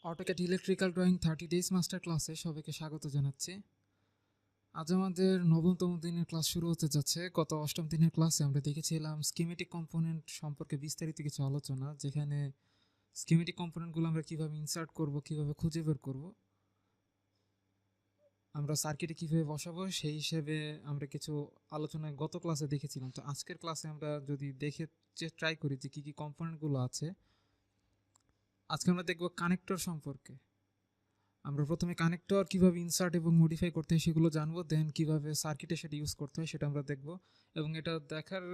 AutoCAD electrical drawing 30 days master ক্লাসে সবাইকে স্বাগত জানাচ্ছি। আজ আমাদের নবমতম দিনের ক্লাস শুরু হতে যাচ্ছে। গত অষ্টম দিনের ক্লাসে আমরা দেখেছিলাম স্কিমেটিক কম্পোনেন্ট সম্পর্কে বিস্তারিত কিছু আলোচনা, যেখানে স্কিমেটিক কম্পোনেন্টগুলো আমরা কীভাবে ইনসার্ট করব, কীভাবে খুঁজে বের করব, আমরা সার্কিটে কীভাবে বসাবো, সেই হিসেবে আমরা কিছু আলোচনায় গত ক্লাসে দেখেছিলাম। তো আজকের ক্লাসে আমরা যদি দেখে ট্রাই করি যে কী কী কম্পোনেন্টগুলো আছে। আজকে আমরা দেখব কানেক্টর সম্পর্কে। আমরা প্রথমে কানেক্টর কীভাবে ইনসার্ট এবং মডিফাই করতে হয় সেগুলো জানবো, দেন কীভাবে সার্কিটে সেটা ইউজ করতে হয় সেটা আমরা দেখব, এবং এটা দেখার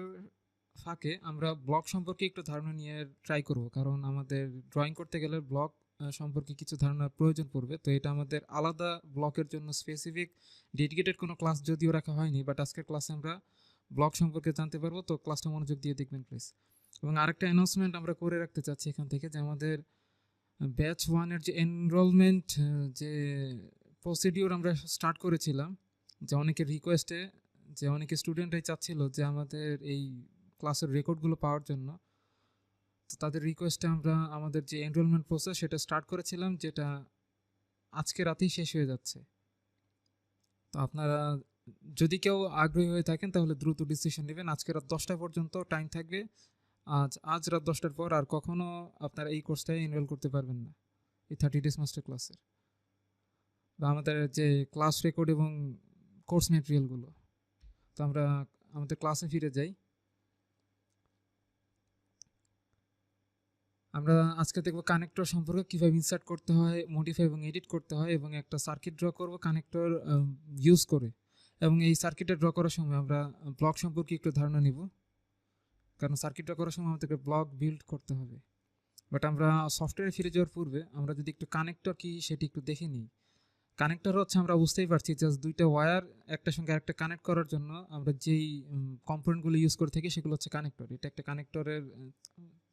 ফাঁকে আমরা ব্লক সম্পর্কে একটু ধারণা নিয়ে ট্রাই করব, কারণ আমাদের ড্রয়িং করতে গেলে ব্লক সম্পর্কে কিছু ধারণার প্রয়োজন পড়বে। তো এটা আমাদের আলাদা ব্লকের জন্য স্পেসিফিক ডেডিকেটেড কোনো ক্লাস যদিও রাখা হয়নি, বাট আজকের ক্লাসে আমরা ব্লক সম্পর্কে জানতে পারবো। তো ক্লাসটা মনোযোগ দিয়ে দেখবেন প্লিজ। এবং আরেকটা অ্যানাউন্সমেন্ট আমরা করে রাখতে চাচ্ছি এখান থেকে, যে আমাদের ব্যাচ ওয়ানের যে এনরোলমেন্ট যে প্রসিডিওর আমরা স্টার্ট করেছিলাম, যে অনেকের রিকোয়েস্টে, যে অনেকে স্টুডেন্টরাই চাচ্ছিল যে আমাদের এই ক্লাসের রেকর্ডগুলো পাওয়ার জন্য। তো তাদের রিকোয়েস্টে আমরা আমাদের যে এনরোলমেন্ট প্রসেস সেটা স্টার্ট করেছিলাম, যেটা আজকে রাতেই শেষ হয়ে যাচ্ছে। তো আপনারা যদি কেউ আগ্রহী হয়ে থাকেন তাহলে দ্রুত ডিসিশন নেবেন। আজকে রাত 10টা পর্যন্ত টাইম থাকবে। আজ রাত 10টার পর আর কখনো আপনারা এই কোর্সটায় এনরোল করতে পারবেন না, এই 30 ডেজ মাস্টার ক্লাসের বা আমাদের যে ক্লাস রেকর্ড এবং কোর্স ম্যাটেরিয়ালগুলো। তো আমরা আমাদের ক্লাসে ফিরে যাই। আমরা আজকে দেখব কানেক্টর সম্পর্কে, কীভাবে ইনসার্ট করতে হয়, মডিফাই এবং এডিট করতে হয়, এবং একটা সার্কিট ড্র করব কানেক্টর ইউজ করে। এবং এই সার্কিটে ড্র করার সময় আমরা ব্লক সম্পর্কে একটু ধারণা নিব, কারণ সার্কিট ড্র করার সময় আমাদেরকে ব্লক বিল্ড করতে হবে। বাট আমরা সফটওয়্যারে ফিরে যাওয়ার পূর্বে আমরা যদি একটু কানেক্টর কি সেটি একটু দেখে নিই। কানেক্টর হচ্ছে, আমরা বুঝতেই পারছি, জাস্ট দুইটা ওয়্যার একটার সঙ্গে আরেকটা কানেক্ট করার জন্য আমরা যেই কম্পোনেন্টগুলো ইউজ করে থাকি সেগুলো হচ্ছে কানেক্টর। এটা একটা কানেক্টরের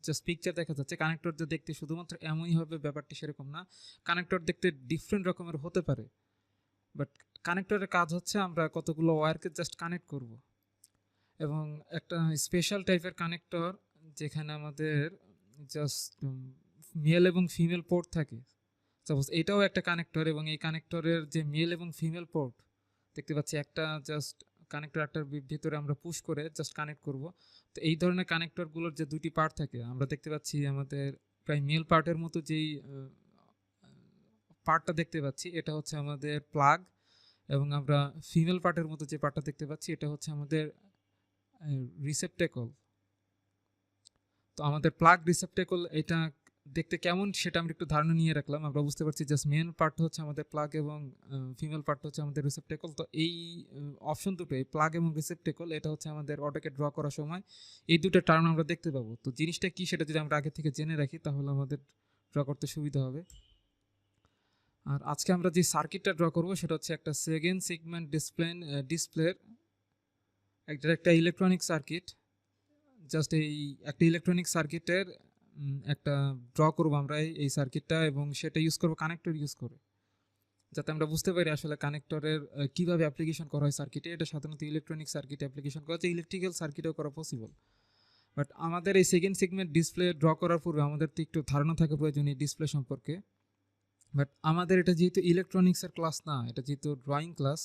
জাস্ট পিকচার দেখা যাচ্ছে। কানেক্টর যে দেখতে শুধুমাত্র এমনই হবে ব্যাপারটি সেরকম না, কানেক্টর দেখতে ডিফারেন্ট রকমের হতে পারে। বাট কানেক্টরের কাজ হচ্ছে আমরা কতগুলো ওয়্যারকে জাস্ট কানেক্ট করব, এবং একটা স্পেশাল টাইপের কানেক্টর যেখানে আমাদের জাস্ট মেল এবং ফিমেল পোর্ট থাকে। সাপোজ এটাও একটা কানেক্টর, এবং এই কানেক্টরের যে মেল এবং ফিমেল পোর্ট দেখতে পাচ্ছি, একটা জাস্ট কানেক্টর একটার ভিতরে আমরা পুশ করে জাস্ট কানেক্ট করব। তো এই ধরনের কানেক্টরগুলোর যে দুটি পার্ট থাকে, আমরা দেখতে পাচ্ছি আমাদের প্রায় মেল পার্টের মতো যেই পার্টটা দেখতে পাচ্ছি এটা হচ্ছে আমাদের প্লাগ, এবং আমরা ফিমেল পার্টের মতো যে পার্টটা দেখতে পাচ্ছি এটা হচ্ছে আমাদের রিসেপ্টেকল। তো আমাদের প্লাগ রিসেপ্টেকল এটা দেখতে কেমন সেটা আমরা একটু ধারণা নিয়ে রাখলাম। আমরা বুঝতে পারছি জাস্ট মেন পার্ট হচ্ছে আমাদের প্লাগ এবং ফিমেল পার্ট হচ্ছে আমাদের রিসেপ্টেকল। তো এই অপশন দুটো, এই প্লাগ এবং রিসেপ্টেকল, এটা হচ্ছে আমাদের অটোকে ড্র করার সময় এই দুটো টার্ম আমরা দেখতে পাবো। তো জিনিসটা কি সেটা যদি আমরা আগে থেকে জেনে রাখি তাহলে আমাদের ড্র করতে সুবিধা হবে। আর আজকে আমরা যে সার্কিটটা ড্র করব সেটা হচ্ছে একটা সেকেন্ড সেগমেন্ট ডিসপ্লের একটা ইলেকট্রনিক সার্কিট। জাস্ট এই একটা ইলেকট্রনিক সার্কিটের একটা ড্র করবো আমরা এই সার্কিটটা, এবং সেটা ইউজ করবো কানেক্টর ইউজ করে, যাতে আমরা বুঝতে পারি আসলে কানেক্টরের কীভাবে অ্যাপ্লিকেশন করা হয় সার্কিটে। এটা সাধারণত ইলেকট্রনিক সার্কিট অ্যাপ্লিকেশন করা যায়, ইলেকট্রিক্যাল সার্কিটেও করা পসিবল। বাট আমাদের এই সেকেন্ড সেগমেন্ট ডিসপ্লে ড্র করার পূর্বে আমাদের তো একটু ধারণা থাকা প্রয়োজন এই ডিসপ্লে সম্পর্কে। বাট আমাদের এটা যেহেতু ইলেকট্রনিক্সের ক্লাস না, এটা যেহেতু ড্রয়িং ক্লাস,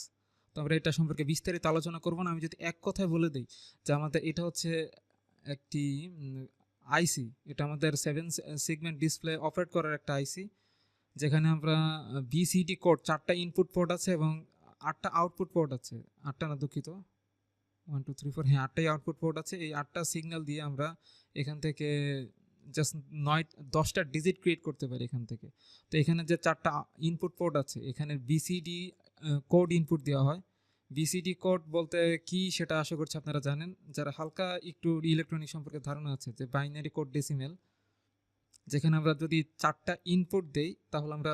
তো আমরা এটা সম্পর্কে বিস্তারিত আলোচনা করবো না। আমি যদি এক কথায় বলে দিই যে আমাদের এটা হচ্ছে একটি আইসি, এটা আমাদের 7 সেগমেন্ট ডিসপ্লে অপারেট করার একটা আইসি, যেখানে আমরা বিসিডি কোড 4টা ইনপুট পোর্ট আছে এবং 8টা আউটপুট পোর্ট আছে। 8টা না, দুঃখিত, 1 2 3 4, হ্যাঁ 8টাই আউটপুট পোর্ট আছে। এই 8টা সিগন্যাল দিয়ে আমরা এখান থেকে জাস্ট 10টা ডিজিট ক্রিয়েট করতে পারি এখান থেকে। তো এখানে যে 4টা ইনপুট পোর্ট আছে, এখানে বিসিডি কোড ইনপুট দেওয়া হয়। বিসিডি কোড বলতে কি সেটা আশা করছি আপনারা জানেন, যারা হালকা একটু ইলেকট্রনিক সম্পর্কে ধারণা আছে, যে বাইনারি কোড ডেসিমেল, যেখানে আমরা যদি 4টা ইনপুট দেই তাহলে আমরা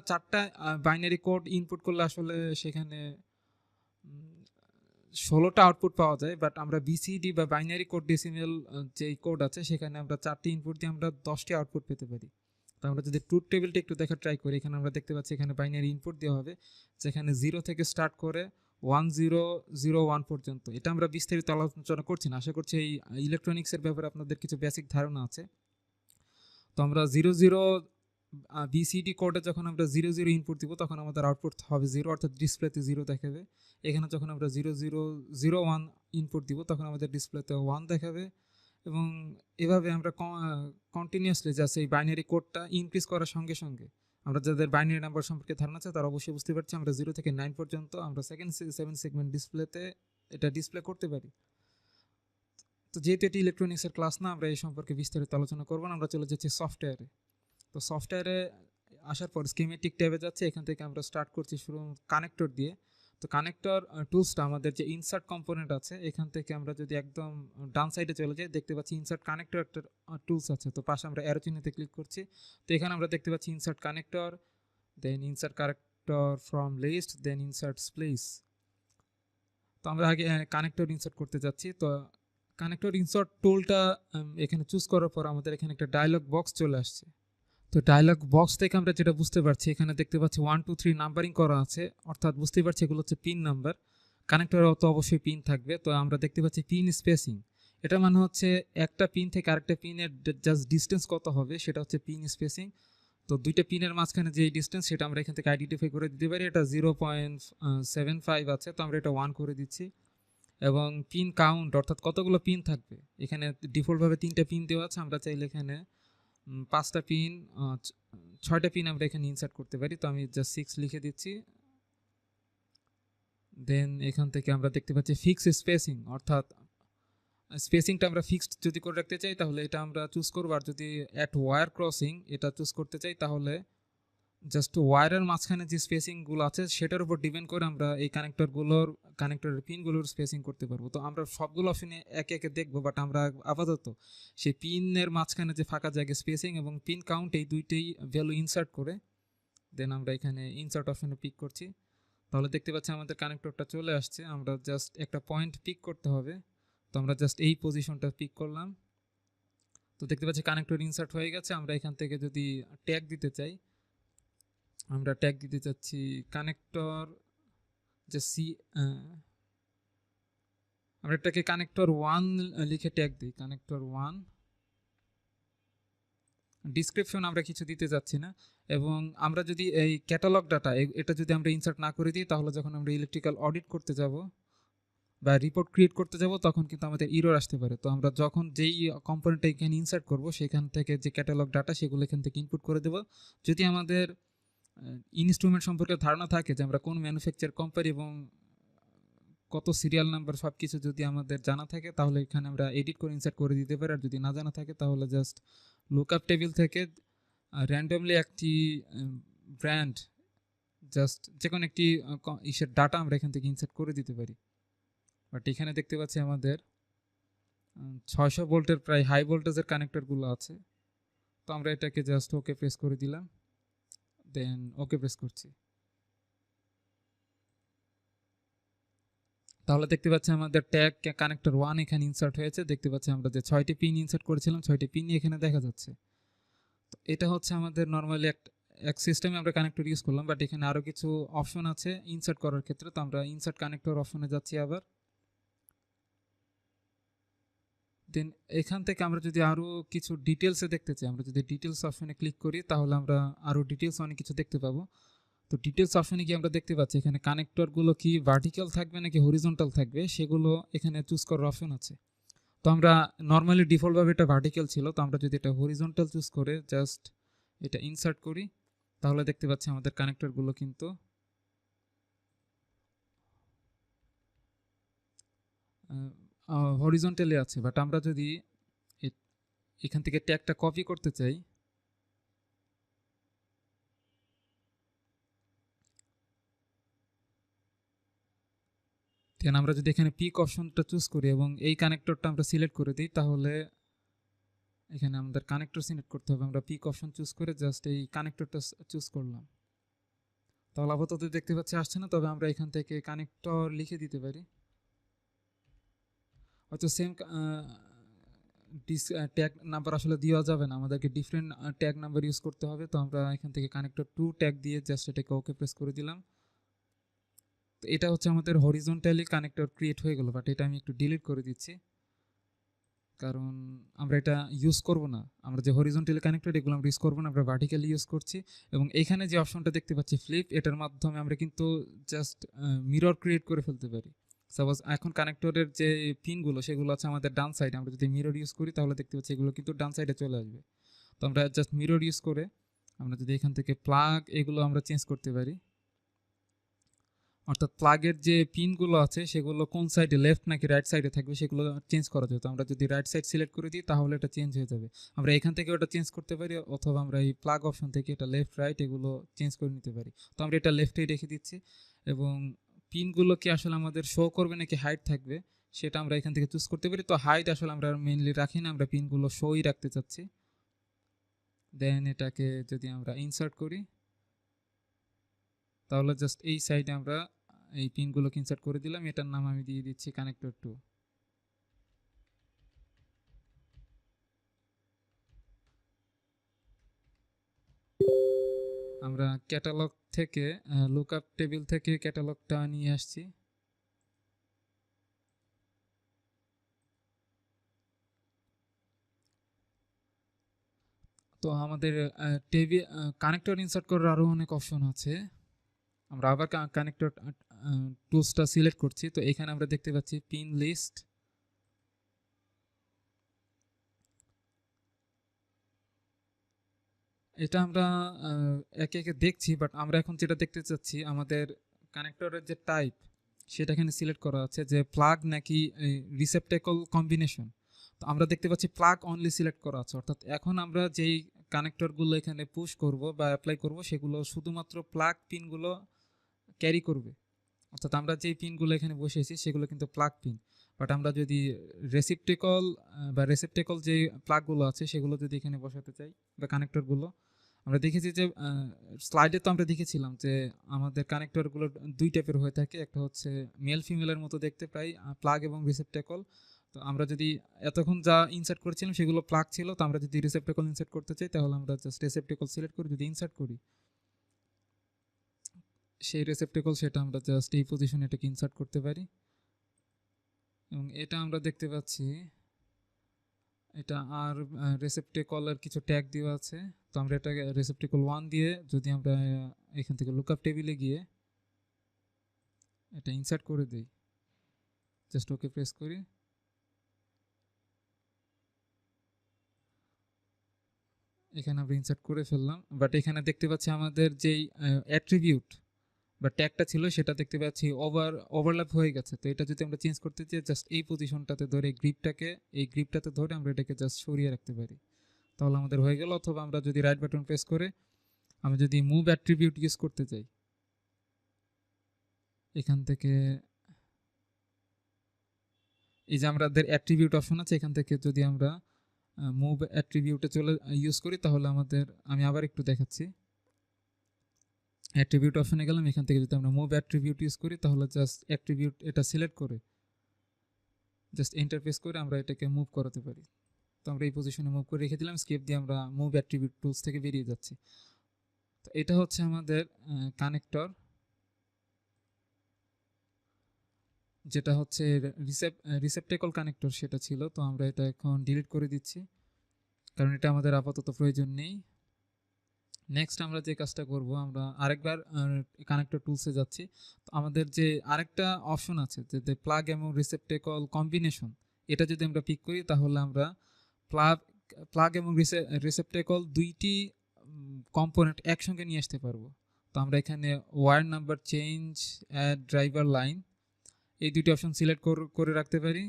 4টা বাইনারি কোড ইনপুট করলে আসলে সেখানে 16টা আউটপুট পাওয়া যায়। বাট আমরা বিসিডি বা বাইনারি কোড ডেসিমেল যেই কোড আছে সেখানে আমরা 4টি ইনপুট দিয়ে আমরা 10টি আউটপুট পেতে পারি। তো আমরা যদি ট্রুথ টেবিলটা একটু দেখার ট্রাই করি, এখানে আমরা দেখতে পাচ্ছি এখানে বাইনারি ইনপুট দেওয়া হবে, যেখানে 0 থেকে স্টার্ট করে 1001 পর্যন্ত। এটা আমরা বিস্তারিত আলোচনা করছি না, আশা করছি এই ইলেকট্রনিক্সের ব্যাপারে আপনাদের কিছু বেসিক ধারণা আছে। তো আমরা 00 বিসিডি কোডে যখন আমরা 00 ইনপুট দিব তখন আমাদের আউটপুট হবে 0, অর্থাৎ ডিসপ্লেতে 0 দেখাবে। এখানে যখন আমরা 0001 ইনপুট দিব তখন আমাদের ডিসপ্লেতে 1 দেখাবে। এবং এভাবে আমরা কন্টিনিউয়াসলি জাস্ট এই বাইনারি কোডটা ইনক্রিজ করার সঙ্গে সঙ্গে আমরা যাদের বাইনারি নাম্বার সম্পর্কে ধারণা আছে তারা অবশ্যই বুঝতে পারছি আমরা 0 থেকে 9 পর্যন্ত আমরা সেকেন্ড 7 সেগমেন্ট ডিসপ্লেতে এটা ডিসপ্লে করতে পারি। তো যেহেতু এটি ইলেকট্রনিক্সের ক্লাস না, আমরা এই সম্পর্কে বিস্তারিত আলোচনা করব না, আমরা চলে যাচ্ছি সফটওয়্যারে। তো সফটওয়্যারে আসার পর স্কিমেটিক ট্যাবে যাচ্ছে, এখান থেকে আমরা স্টার্ট করছি শুরু কানেক্টর দিয়ে। তো কানেক্টর টুলসটা আমাদের যে ইনসার্ট কম্পোনেন্ট আছে এখান থেকে আমরা যদি একদম ডান সাইডে চলে যাই দেখতে পাচ্ছি ইনসার্ট কানেক্টর একটা টুলস আছে। তো পাশে আমরা অ্যারো চিহ্নতে ক্লিক করছি। তো এখানে আমরা দেখতে পাচ্ছি insert connector, then insert connector from list, then insert space. তো আমরা আগে কানেক্টর ইনসার্ট করতে যাচ্ছি। তো কানেক্টর ইনসার্ট টুলটা এখানে চুজ করার পর আমাদের এখানে একটা ডায়লগ বক্স চলে আসছে। তো ডায়লগ বক্স থেকে আমরা যেটা বুঝতে পারছি এখানে দেখতে পাচ্ছি 1 2 3 নাম্বারিং করা আছে, অর্থাৎ বুঝতেই পারছি এগুলো হচ্ছে পিন নাম্বার। কানেক্টরে তো অবশ্যই পিন থাকবে। তো আমরা দেখতে পাচ্ছি পিন স্পেসিং, এটা মানে হচ্ছে একটা পিন থেকে আরেকটা পিনের জাস্ট ডিস্টেন্স কত হবে সেটা হচ্ছে পিন স্পেসিং। তো দুইটা পিনের মাঝখানে যে ডিস্টেন্স সেটা আমরা এখান থেকে আইডেন্টিফাই করে দিতে পারি। এটা 0.75 আছে, তো আমরা এটা 1 করে দিচ্ছি। এবং পিন কাউন্ট অর্থাৎ কতগুলো পিন থাকবে, এখানে ডিফল্টভাবে 3টা পিন দেওয়া আছে, আমরা চাইলে এখানে 5টা পিন 6টা পিন আমরা এখানে ইনসার্ট করতে পারি। তো আমি জাস্ট 6 লিখে দিচ্ছি। দেন এখান থেকে আমরা দেখতে পাচ্ছি ফিক্স স্পেসিং, অর্থাৎ স্পেসিংটা আমরা ফিক্সড যদি করে রাখতে চাই তাহলে এটা আমরা চুজ করব। আর যদি অ্যাট ওয়্যার ক্রসিং এটা চুজ করতে চাই তাহলে জাস্ট ওয়্যারের মাঝখানে যে স্পেসিংগুলো আছে সেটার উপর ডিপেন্ড করে আমরা এই কানেক্টরের পিনগুলোর স্পেসিং করতে পারবো। তো আমরা সবগুলো অপশনে একে একে দেখবো, বাট আমরা আপাতত সেই পিনের মাঝখানে যে ফাঁকা জায়গা স্পেসিং এবং পিন কাউন্ট এই দুইটাই ভ্যালু ইনসার্ট করে দেন আমরা এখানে ইনসার্ট অপশনে পিক করছি। তাহলে দেখতে পাচ্ছি আমাদের কানেক্টরটা চলে আসছে। আমরা জাস্ট একটা পয়েন্ট পিক করতে হবে। তো আমরা জাস্ট এই পজিশনটা পিক করলাম। তো দেখতে পাচ্ছি কানেক্টর ইনসার্ট হয়ে গেছে। আমরা এখান থেকে যদি ট্যাগ দিতে চাই, আমরা ট্যাগ দিতে চাচ্ছি কানেক্টর যে আমরা এটাকে কানেক্টর 1 লিখে ট্যাগ দিই, কানেক্টর 1। ডিসক্রিপশন আমরা কিছু দিতে যাচ্ছি না। এবং আমরা যদি এই ক্যাটালগ ডাটা এটা যদি আমরা ইনসার্ট না করে দিই তাহলে যখন আমরা ইলেকট্রিক্যাল অডিট করতে যাব বা রিপোর্ট ক্রিয়েট করতে যাব তখন কিন্তু আমাদের এরর আসতে পারে। তো আমরা যখন যেই কম্পোনেন্টটা এখানে ইনসার্ট করব সেখান থেকে যে ক্যাটালগ ডাটা সেগুলো এখান থেকে ইনপুট করে দেব। যদি আমাদের ইনস্ট্রুমেন্ট সম্পর্কে ধারণা থাকে যে আমরা কোন ম্যানুফ্যাকচার কোম্পানি এবং কত সিরিয়াল নাম্বার সব কিছু যদি আমাদের জানা থাকে তাহলে এখানে আমরা এডিট করে ইনসার্ট করে দিতে পারি। আর যদি না জানা থাকে তাহলে জাস্ট লুকআপ টেবিল থেকে র্যান্ডমলি একটি ব্র্যান্ড জাস্ট যে কোনো একটি ইসের ডাটা আমরা এখান থেকে ইনসার্ট করে দিতে পারি। বাট এখানে দেখতে পাচ্ছি আমাদের 600 ভোল্টের প্রায় হাই ভোল্টেজের কানেক্টরগুলো আছে। তো আমরা এটাকে জাস্ট ওকে প্রেস করে দিলাম, দেন ওকে প্রেস করছি। তাহলে দেখতে পাচ্ছি আমাদের ট্যাগ কানেক্টর 1 এখানে ইনসার্ট হয়েছে। দেখতে পাচ্ছি আমরা যে 6টি পিন ইনসার্ট করেছিলাম 6টি পিনই এখানে দেখা যাচ্ছে। তো এটা হচ্ছে আমাদের নর্মালি এক সিস্টেমে আমরা কানেক্টর ইউজ করলাম, বাট এখানে আরও কিছু অপশন আছে ইনসার্ট করার ক্ষেত্রে। তো আমরা ইনসার্ট কানেক্টর অপশনে যাচ্ছি আবার। দেন এখান থেকে আমরা যদি আরও কিছু ডিটেলসে দেখতে চাই, আমরা যদি ডিটেলস অপশনে ক্লিক করি তাহলে আমরা আরও ডিটেলস অনেক কিছু দেখতে পাবো। তো ডিটেলস অপশনে গিয়ে আমরা দেখতে পাচ্ছি এখানে কানেক্টরগুলো কি ভার্টিক্যাল থাকবে নাকি হরিজন্টাল থাকবে সেগুলো এখানে চুজ করার অপশন আছে। তো আমরা নর্মালি ডিফল্টভাবে এটা ভার্টিক্যাল ছিল, তো আমরা যদি এটা হরিজন্টাল চুজ করে জাস্ট এটা ইনসার্ট করি তাহলে দেখতে পাচ্ছি আমাদের কানেক্টরগুলো কিন্তু হরিজন্টালি আছে। বাট আমরা যদি এখান থেকে ট্যাগটা কপি করতে চাই দেন আমরা যদি এখানে পিক অপশনটা চুজ করি এবং এই কানেক্টরটা আমরা সিলেক্ট করে দিই তাহলে এখানে আমাদের কানেক্টর সিলেক্ট করতে হবে। আমরা পিক অপশন চুজ করে জাস্ট এই কানেক্টরটা চুজ করলাম। তাহলে আপাতত দেখতে পাচ্ছি আসছে না, তবে আমরা এখান থেকে কানেক্টর লিখে দিতে পারি। হয়তো সেম ট্যাগ নাম্বার আসলে দেওয়া যাবে না, আমাদেরকে ডিফারেন্ট ট্যাগ নাম্বার ইউজ করতে হবে। তো আমরা এখান থেকে কানেক্টর 2 ট্যাগ দিয়ে জাস্ট এটাকে ওকে প্রেস করে দিলাম। তো এটা হচ্ছে আমাদের হরিজন্টালি কানেক্টর ক্রিয়েট হয়ে গেল, বাট এটা আমি একটু ডিলিট করে দিচ্ছি। কারণ আমরা এটা ইউজ করব না। আমরা যে হরিজন্টালি কানেক্টেড এগুলো আমরা ইউজ করব না, আমরা ভার্টিক্যালি ইউজ করছি। এবং এখানে যে অপশনটা দেখতে পাচ্ছি ফ্লিপ, এটার মাধ্যমে আমরা কিন্তু জাস্ট মিরর ক্রিয়েট করে ফেলতে পারি। সাপোজ এখন কানেক্টরের যে পিনগুলো সেগুলো আছে আমাদের ডান সাইডে, আমরা যদি মিরর ইউজ করি তাহলে দেখতে পাচ্ছি এগুলো কিন্তু ডান সাইডে চলে আসবে। তো আমরা জাস্ট মিরর ইউজ করে আমরা যদি এখান থেকে প্লাগ এগুলো আমরা চেঞ্জ করতে পারি, অর্থাৎ প্লাগের যে পিনগুলো আছে সেগুলো কোন সাইডে, লেফট নাকি রাইট সাইডে থাকবে সেগুলো চেঞ্জ করা যেত। আমরা যদি রাইট সাইড সিলেক্ট করে দিই তাহলে এটা চেঞ্জ হয়ে যাবে। আমরা এখান থেকে ওটা চেঞ্জ করতে পারি, অথবা আমরা এই প্লাগ অপশন থেকে এটা লেফট রাইট এগুলো চেঞ্জ করে নিতে পারি। তো আমরা এটা লেফটেই রেখে দিচ্ছি, এবং পিনগুলো কি আসলে আমাদের শো করবে নাকি হাইট থাকবে সেটা আমরা এখান থেকে চুজ করতে পারি। তো হাইট আসলে আমরা মেইনলি রাখি না, আমরা পিনগুলো শোই রাখতে চাচ্ছি। দেন এটাকে যদি আমরা ইনসার্ট করি তাহলে জাস্ট এই সাইডে আমরা এই পিনগুলোকে ইনসার্ট করে দিলাম। এটার নাম আমি দিয়ে দিচ্ছি কানেক্টর 2। আমরা ক্যাটালগ থেকে লুকআপ টেবিল থেকে ক্যাটালগটা নিয়ে আসছি। তো আমাদের টেবিল কানেক্টর ইনসার্ট করার আরও অনেক অপশন আছে। আমরা আবার কানেক্টর টুলসটা সিলেক্ট করছি। তো এখানে আমরা দেখতে পাচ্ছি পিন লিস্ট। এটা আমরা একে একে দেখছি, বাট আমরা এখন যেটা দেখতে চাচ্ছি আমাদের কানেক্টরের যে টাইপ সেটা এখানে সিলেক্ট করা আছে, যে প্লাগ নাকি রিসেপ্টেকল কম্বিনেশন। তো আমরা দেখতে পাচ্ছি প্লাগ অনলি সিলেক্ট করা আছে, অর্থাৎ এখন আমরা যেই কানেক্টরগুলো এখানে পুশ করব বা অ্যাপ্লাই করব সেগুলো শুধুমাত্র প্লাগ পিনগুলো ক্যারি করবে। অর্থাৎ আমরা যেই পিনগুলো এখানে বসিয়েছি সেগুলো কিন্তু প্লাগ পিন। বাট আমরা যদি রেসিপ্টেকল বা রেসিপ্টেকল যে প্লাগগুলো আছে সেগুলো যদি এখানে বসাতে চাই বা কানেক্টরগুলো, আমরা দেখেছি যে স্লাইডে তো আমরা দেখেছিলাম যে আমাদের কানেক্টরগুলো দুই টাইপের হয়ে থাকে। একটা হচ্ছে মেল ফিমেলের মতো দেখতে প্রায় প্লাগ এবং রিসেপ্টেকল। তো আমরা যদি এতক্ষণ যা ইনসার্ট করেছিলাম সেগুলো প্লাগ ছিল, তো আমরা যদি রিসেপ্টেকল ইনসার্ট করতে চাই তাহলে আমরা জাস্ট রিসেপ্টেকল সিলেক্ট করে যদি ইনসার্ট করি সেই রেসেপ্টেকল সেটা আমরা জাস্ট এই পজিশনে এটাকে ইনসার্ট করতে পারি। এবং এটা আমরা দেখতে পাচ্ছি এটা আর রেসেপ্টেকলের কিছু ট্যাগ দেওয়া আছে। তো আমরা এটা রেসেপ্টেকল 1 দিয়ে যদি আমরা এখান থেকে লুকআপ টেবিলে গিয়ে এটা ইনসার্ট করে দিই, জাস্ট ওকে প্রেস করি, এখানে আমরা ইনসার্ট করে ফেললাম। বাট এখানে দেখতে পাচ্ছি আমাদের যেই অ্যাট্রিবিউট বা ট্যাগটা ছিল সেটা দেখতে পাচ্ছি ওভারল্যাপ হয়ে গেছে। তো এটা যদি আমরা চেঞ্জ করতে চাই জাস্ট এই পজিশনটাতে ধরে এই গ্রিপটাতে ধরে আমরা এটাকে জাস্ট সরিয়ে রাখতে পারি, তাহলে আমাদের হয়ে গেল। অথবা আমরা যদি রাইট বাটন প্রেস করে আমি যদি মুভ অ্যাট্রিবিউট ইউজ করতে চাই, এখান থেকে এই যে আমাদের অ্যাট্রিবিউট অপশন আছে, এখান থেকে যদি আমরা মুভ অ্যাট্রিবিউটে চলে ইউজ করি তাহলে আমাদের, আমি আবার একটু দেখাচ্ছি, অ্যাট্রিবিউট অপশনে গেলাম, এখান থেকে যদি আমরা মুভ অ্যাট্রিবিউট ইউজ করি তাহলে জাস্ট অ্যাট্রিবিউট এটা সিলেক্ট করে জাস্ট ইন্টারফেস করে আমরা এটাকে মুভ করাতে পারি। তো আমরা এই পজিশনে মুভ করে রেখে দিলাম, স্কেপ দিয়ে আমরা মুভ অ্যাট্রিবিউট টুলস থেকে বেরিয়ে যাচ্ছি। তো এটা হচ্ছে আমাদের কানেক্টর, যেটা হচ্ছে রিসেপ্টেকল কানেক্টর সেটা ছিল। তো আমরা এটা এখন ডিলিট করে দিচ্ছি কারণ এটা আমাদের আপাতত প্রয়োজন নেই। নেক্সট আমরা যে কাজটা করব, আমরা আরেকবার কানেক্টর টুলসে যাচ্ছি। তো আমাদের যে আরেকটা অপশন আছে যে প্লাগ এবং রিসেপ্টেকল কম্বিনেশন, এটা যদি আমরা পিক করি তাহলে আমরা প্লাগ প্লাগ এবং রিসেপ্টেকল দুইটি কম্পোনেন্ট একসঙ্গে নিয়ে আসতে পারবো। তো আমরা এখানে wire number change, add driver line, এই দুইটি অপশন সিলেক্ট করে রাখতে পারি।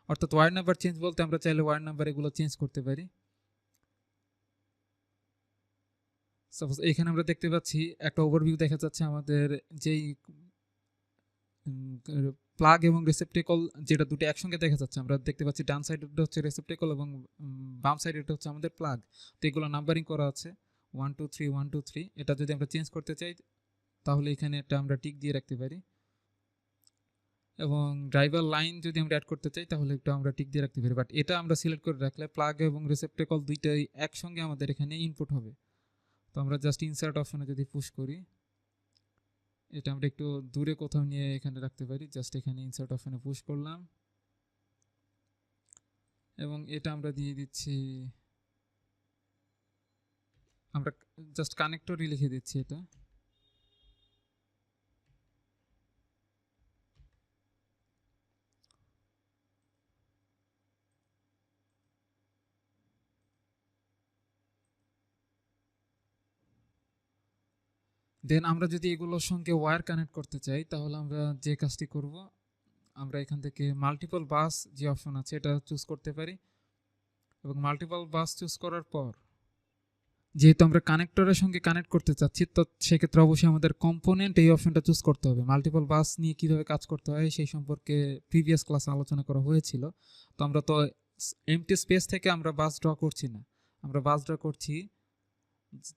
অর্থাৎ ওয়্যার নাম্বার চেঞ্জ বলতে আমরা চাইলে ওয়্যার নাম্বার এগুলো চেঞ্জ করতে পারি। সাপোজ এখানে আমরা দেখতে পাচ্ছি একটা ওভারভিউ দেখা যাচ্ছে আমাদের যেই প্লাগ এবং রেসেপ্টেকল যেটা দুটো একসঙ্গে দেখা যাচ্ছে। আমরা দেখতে পাচ্ছি ডান সাইডেরটা হচ্ছে রেসেপ্টেকল এবং বাম সাইডেরটা হচ্ছে আমাদের প্লাগ। তো এগুলো নাম্বারিং করা আছে 1 2 3 1 2 3। এটা যদি আমরা চেঞ্জ করতে চাই তাহলে এখানে এটা আমরা টিক দিয়ে রাখতে পারি, এবং ড্রাইভার লাইন যদি আমরা অ্যাড করতে চাই তাহলে এটা আমরা টিক দিয়ে রাখতে পারি। বাট এটা আমরা সিলেক্ট করে রাখলে প্লাগ এবং রেসেপ্টেকল দুইটাই একসঙ্গে আমাদের এখানে ইনপুট হবে। তো আমরা জাস্ট ইনসার্ট অপশনে যদি পুশ করি, এটা আমরা একটু দূরে কোথাও নিয়ে এখানে রাখতে পারি। জাস্ট এখানে ইনসার্ট অপশনে পুশ করলাম এবং এটা আমরা দিয়ে দিচ্ছি, আমরা জাস্ট কানেক্টরই লিখে দিচ্ছি এটা। দেন আমরা যদি এগুলোর সঙ্গে ওয়্যার কানেক্ট করতে চাই তাহলে আমরা যে কাজটি করব, আমরা এখান থেকে মাল্টিপল বাস যে অপশন আছে এটা চুজ করতে পারি, এবং মাল্টিপল বাস চুজ করার পর যেহেতু আমরা কানেক্টরের সঙ্গে কানেক্ট করতে চাচ্ছি, তো সেক্ষেত্রে অবশ্যই আমাদের কম্পোনেন্ট এই অপশনটা চুজ করতে হবে। মাল্টিপল বাস নিয়ে কিভাবে কাজ করতে হয় সেই সম্পর্কে প্রিভিয়াস ক্লাসে আলোচনা করা হয়েছিল। তো আমরা তো এমটি স্পেস থেকে আমরা বাস ড্র করছি না, আমরা বাস ড্র করছি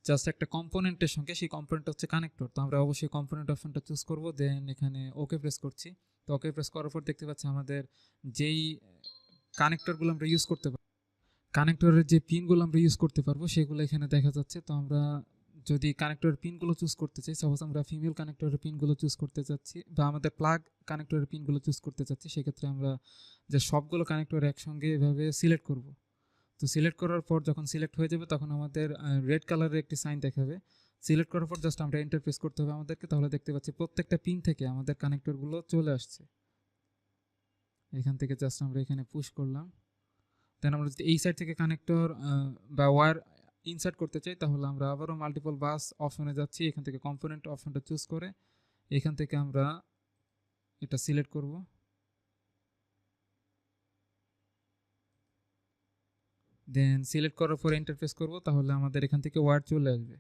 জাস্ট একটা কম্পোনেন্টের সঙ্গে, সেই কম্পোনেন্ট হচ্ছে কানেক্টর। তো আমরা অবশ্যই কম্পোনেন্ট অপশনটা চুজ করব, দেন এখানে ওকে প্রেস করছি। তো ওকে প্রেস করার পর দেখতে পাচ্ছি আমাদের যেই কানেক্টরগুলো আমরা ইউজ করতে পারবো, কানেক্টরের যে পিনগুলো আমরা ইউজ করতে পারবো সেগুলো এখানে দেখা যাচ্ছে। তো আমরা যদি কানেক্টরের পিনগুলো চুজ করতে চাই, সাপোজ আমরা ফিমেল কানেক্টরের পিনগুলো চুজ করতে চাচ্ছি বা আমাদের প্লাগ কানেক্টরের পিনগুলো চুজ করতে চাচ্ছি, সেক্ষেত্রে আমরা যে সবগুলো কানেক্টর একসঙ্গে এভাবে সিলেক্ট করব। তো সিলেক্ট করার পর যখন সিলেক্ট হয়ে যাবে তখন আমাদের রেড কালারের একটি সাইন দেখাবে। সিলেক্ট করার পর জাস্ট আমরা এন্টার প্রেস করতে হবে আমাদেরকে, তাহলে দেখতে পাচ্ছি প্রত্যেকটা পিন থেকে আমাদের কানেক্টরগুলো চলে আসছে। এখান থেকে জাস্ট আমরা এখানে পুশ করলাম। দেন আমরা যদি এই সাইড থেকে কানেক্টর বা ওয়্যার ইনসার্ট করতে চাই তাহলে আমরা আবারও মাল্টিপল বাস অপশনে যাচ্ছি, এখান থেকে কম্পোনেন্ট অপশনটা চুজ করে এখান থেকে আমরা এটা সিলেক্ট করব। দেন সিলেক্ট করার পর এন্টার প্রেস করব, তাহলে আমাদের এখান থেকে ওয়্যার চলে আসবে।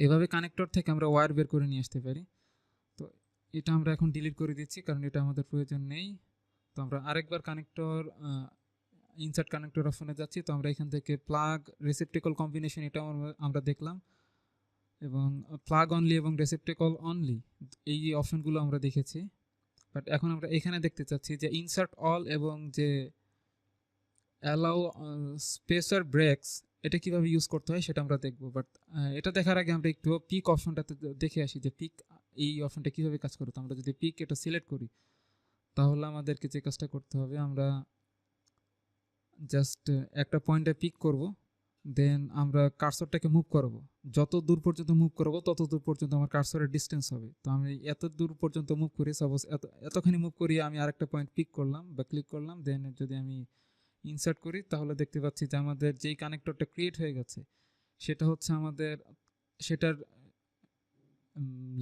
এভাবে কানেক্টর থেকে আমরা ওয়্যার বের করে নিয়ে আসতে পারি। তো এটা আমরা এখন ডিলিট করে দিচ্ছি কারণ এটা আমাদের প্রয়োজন নেই। তো আমরা আরেকবার কানেক্টর ইনসার্ট কানেক্টর অপশনে যাচ্ছি। তো আমরা এখান থেকে প্লাগ রিসেপ্টিকল কম্বিনেশন এটাও আমরা দেখলাম, এবং প্লাগ অনলি এবং রিসেপ্টিকল অনলি এই অপশনগুলো আমরা দেখেছি। বাট এখন আমরা এখানে দেখতে চাচ্ছি যে ইনসার্ট অল এবং যে অ্যালাউ স্পেসার ব্রেকস এটা কিভাবে ইউজ করতে হয় সেটা আমরা দেখব। বাট এটা দেখার আগে আমরা একটু পিক অপশনটাতে দেখে আসি যে পিক এই অপশনটা কিভাবে কাজ করে। তো আমরা যদি পিক এটা সিলেক্ট করি তাহলে আমাদেরকে যে কাজটা করতে হবে, আমরা জাস্ট একটা পয়েন্টে পিক করব, দেন আমরা কার্সরটাকে মুভ করব। যত দূর পর্যন্ত মুভ করব তত দূর পর্যন্ত আমার কার্সরের ডিস্টেন্স হবে। তো আমি এত দূর পর্যন্ত মুভ করি, সাপোজ এতখানি মুভ করি, আমি আরেকটা পয়েন্ট পিক করলাম বা ক্লিক করলাম, দেন যদি আমি ইনসার্ট করি তাহলে দেখতে পাচ্ছি যে আমাদের যেই কানেক্টরটা ক্রিয়েট হয়ে গেছে সেটা হচ্ছে আমাদের, সেটার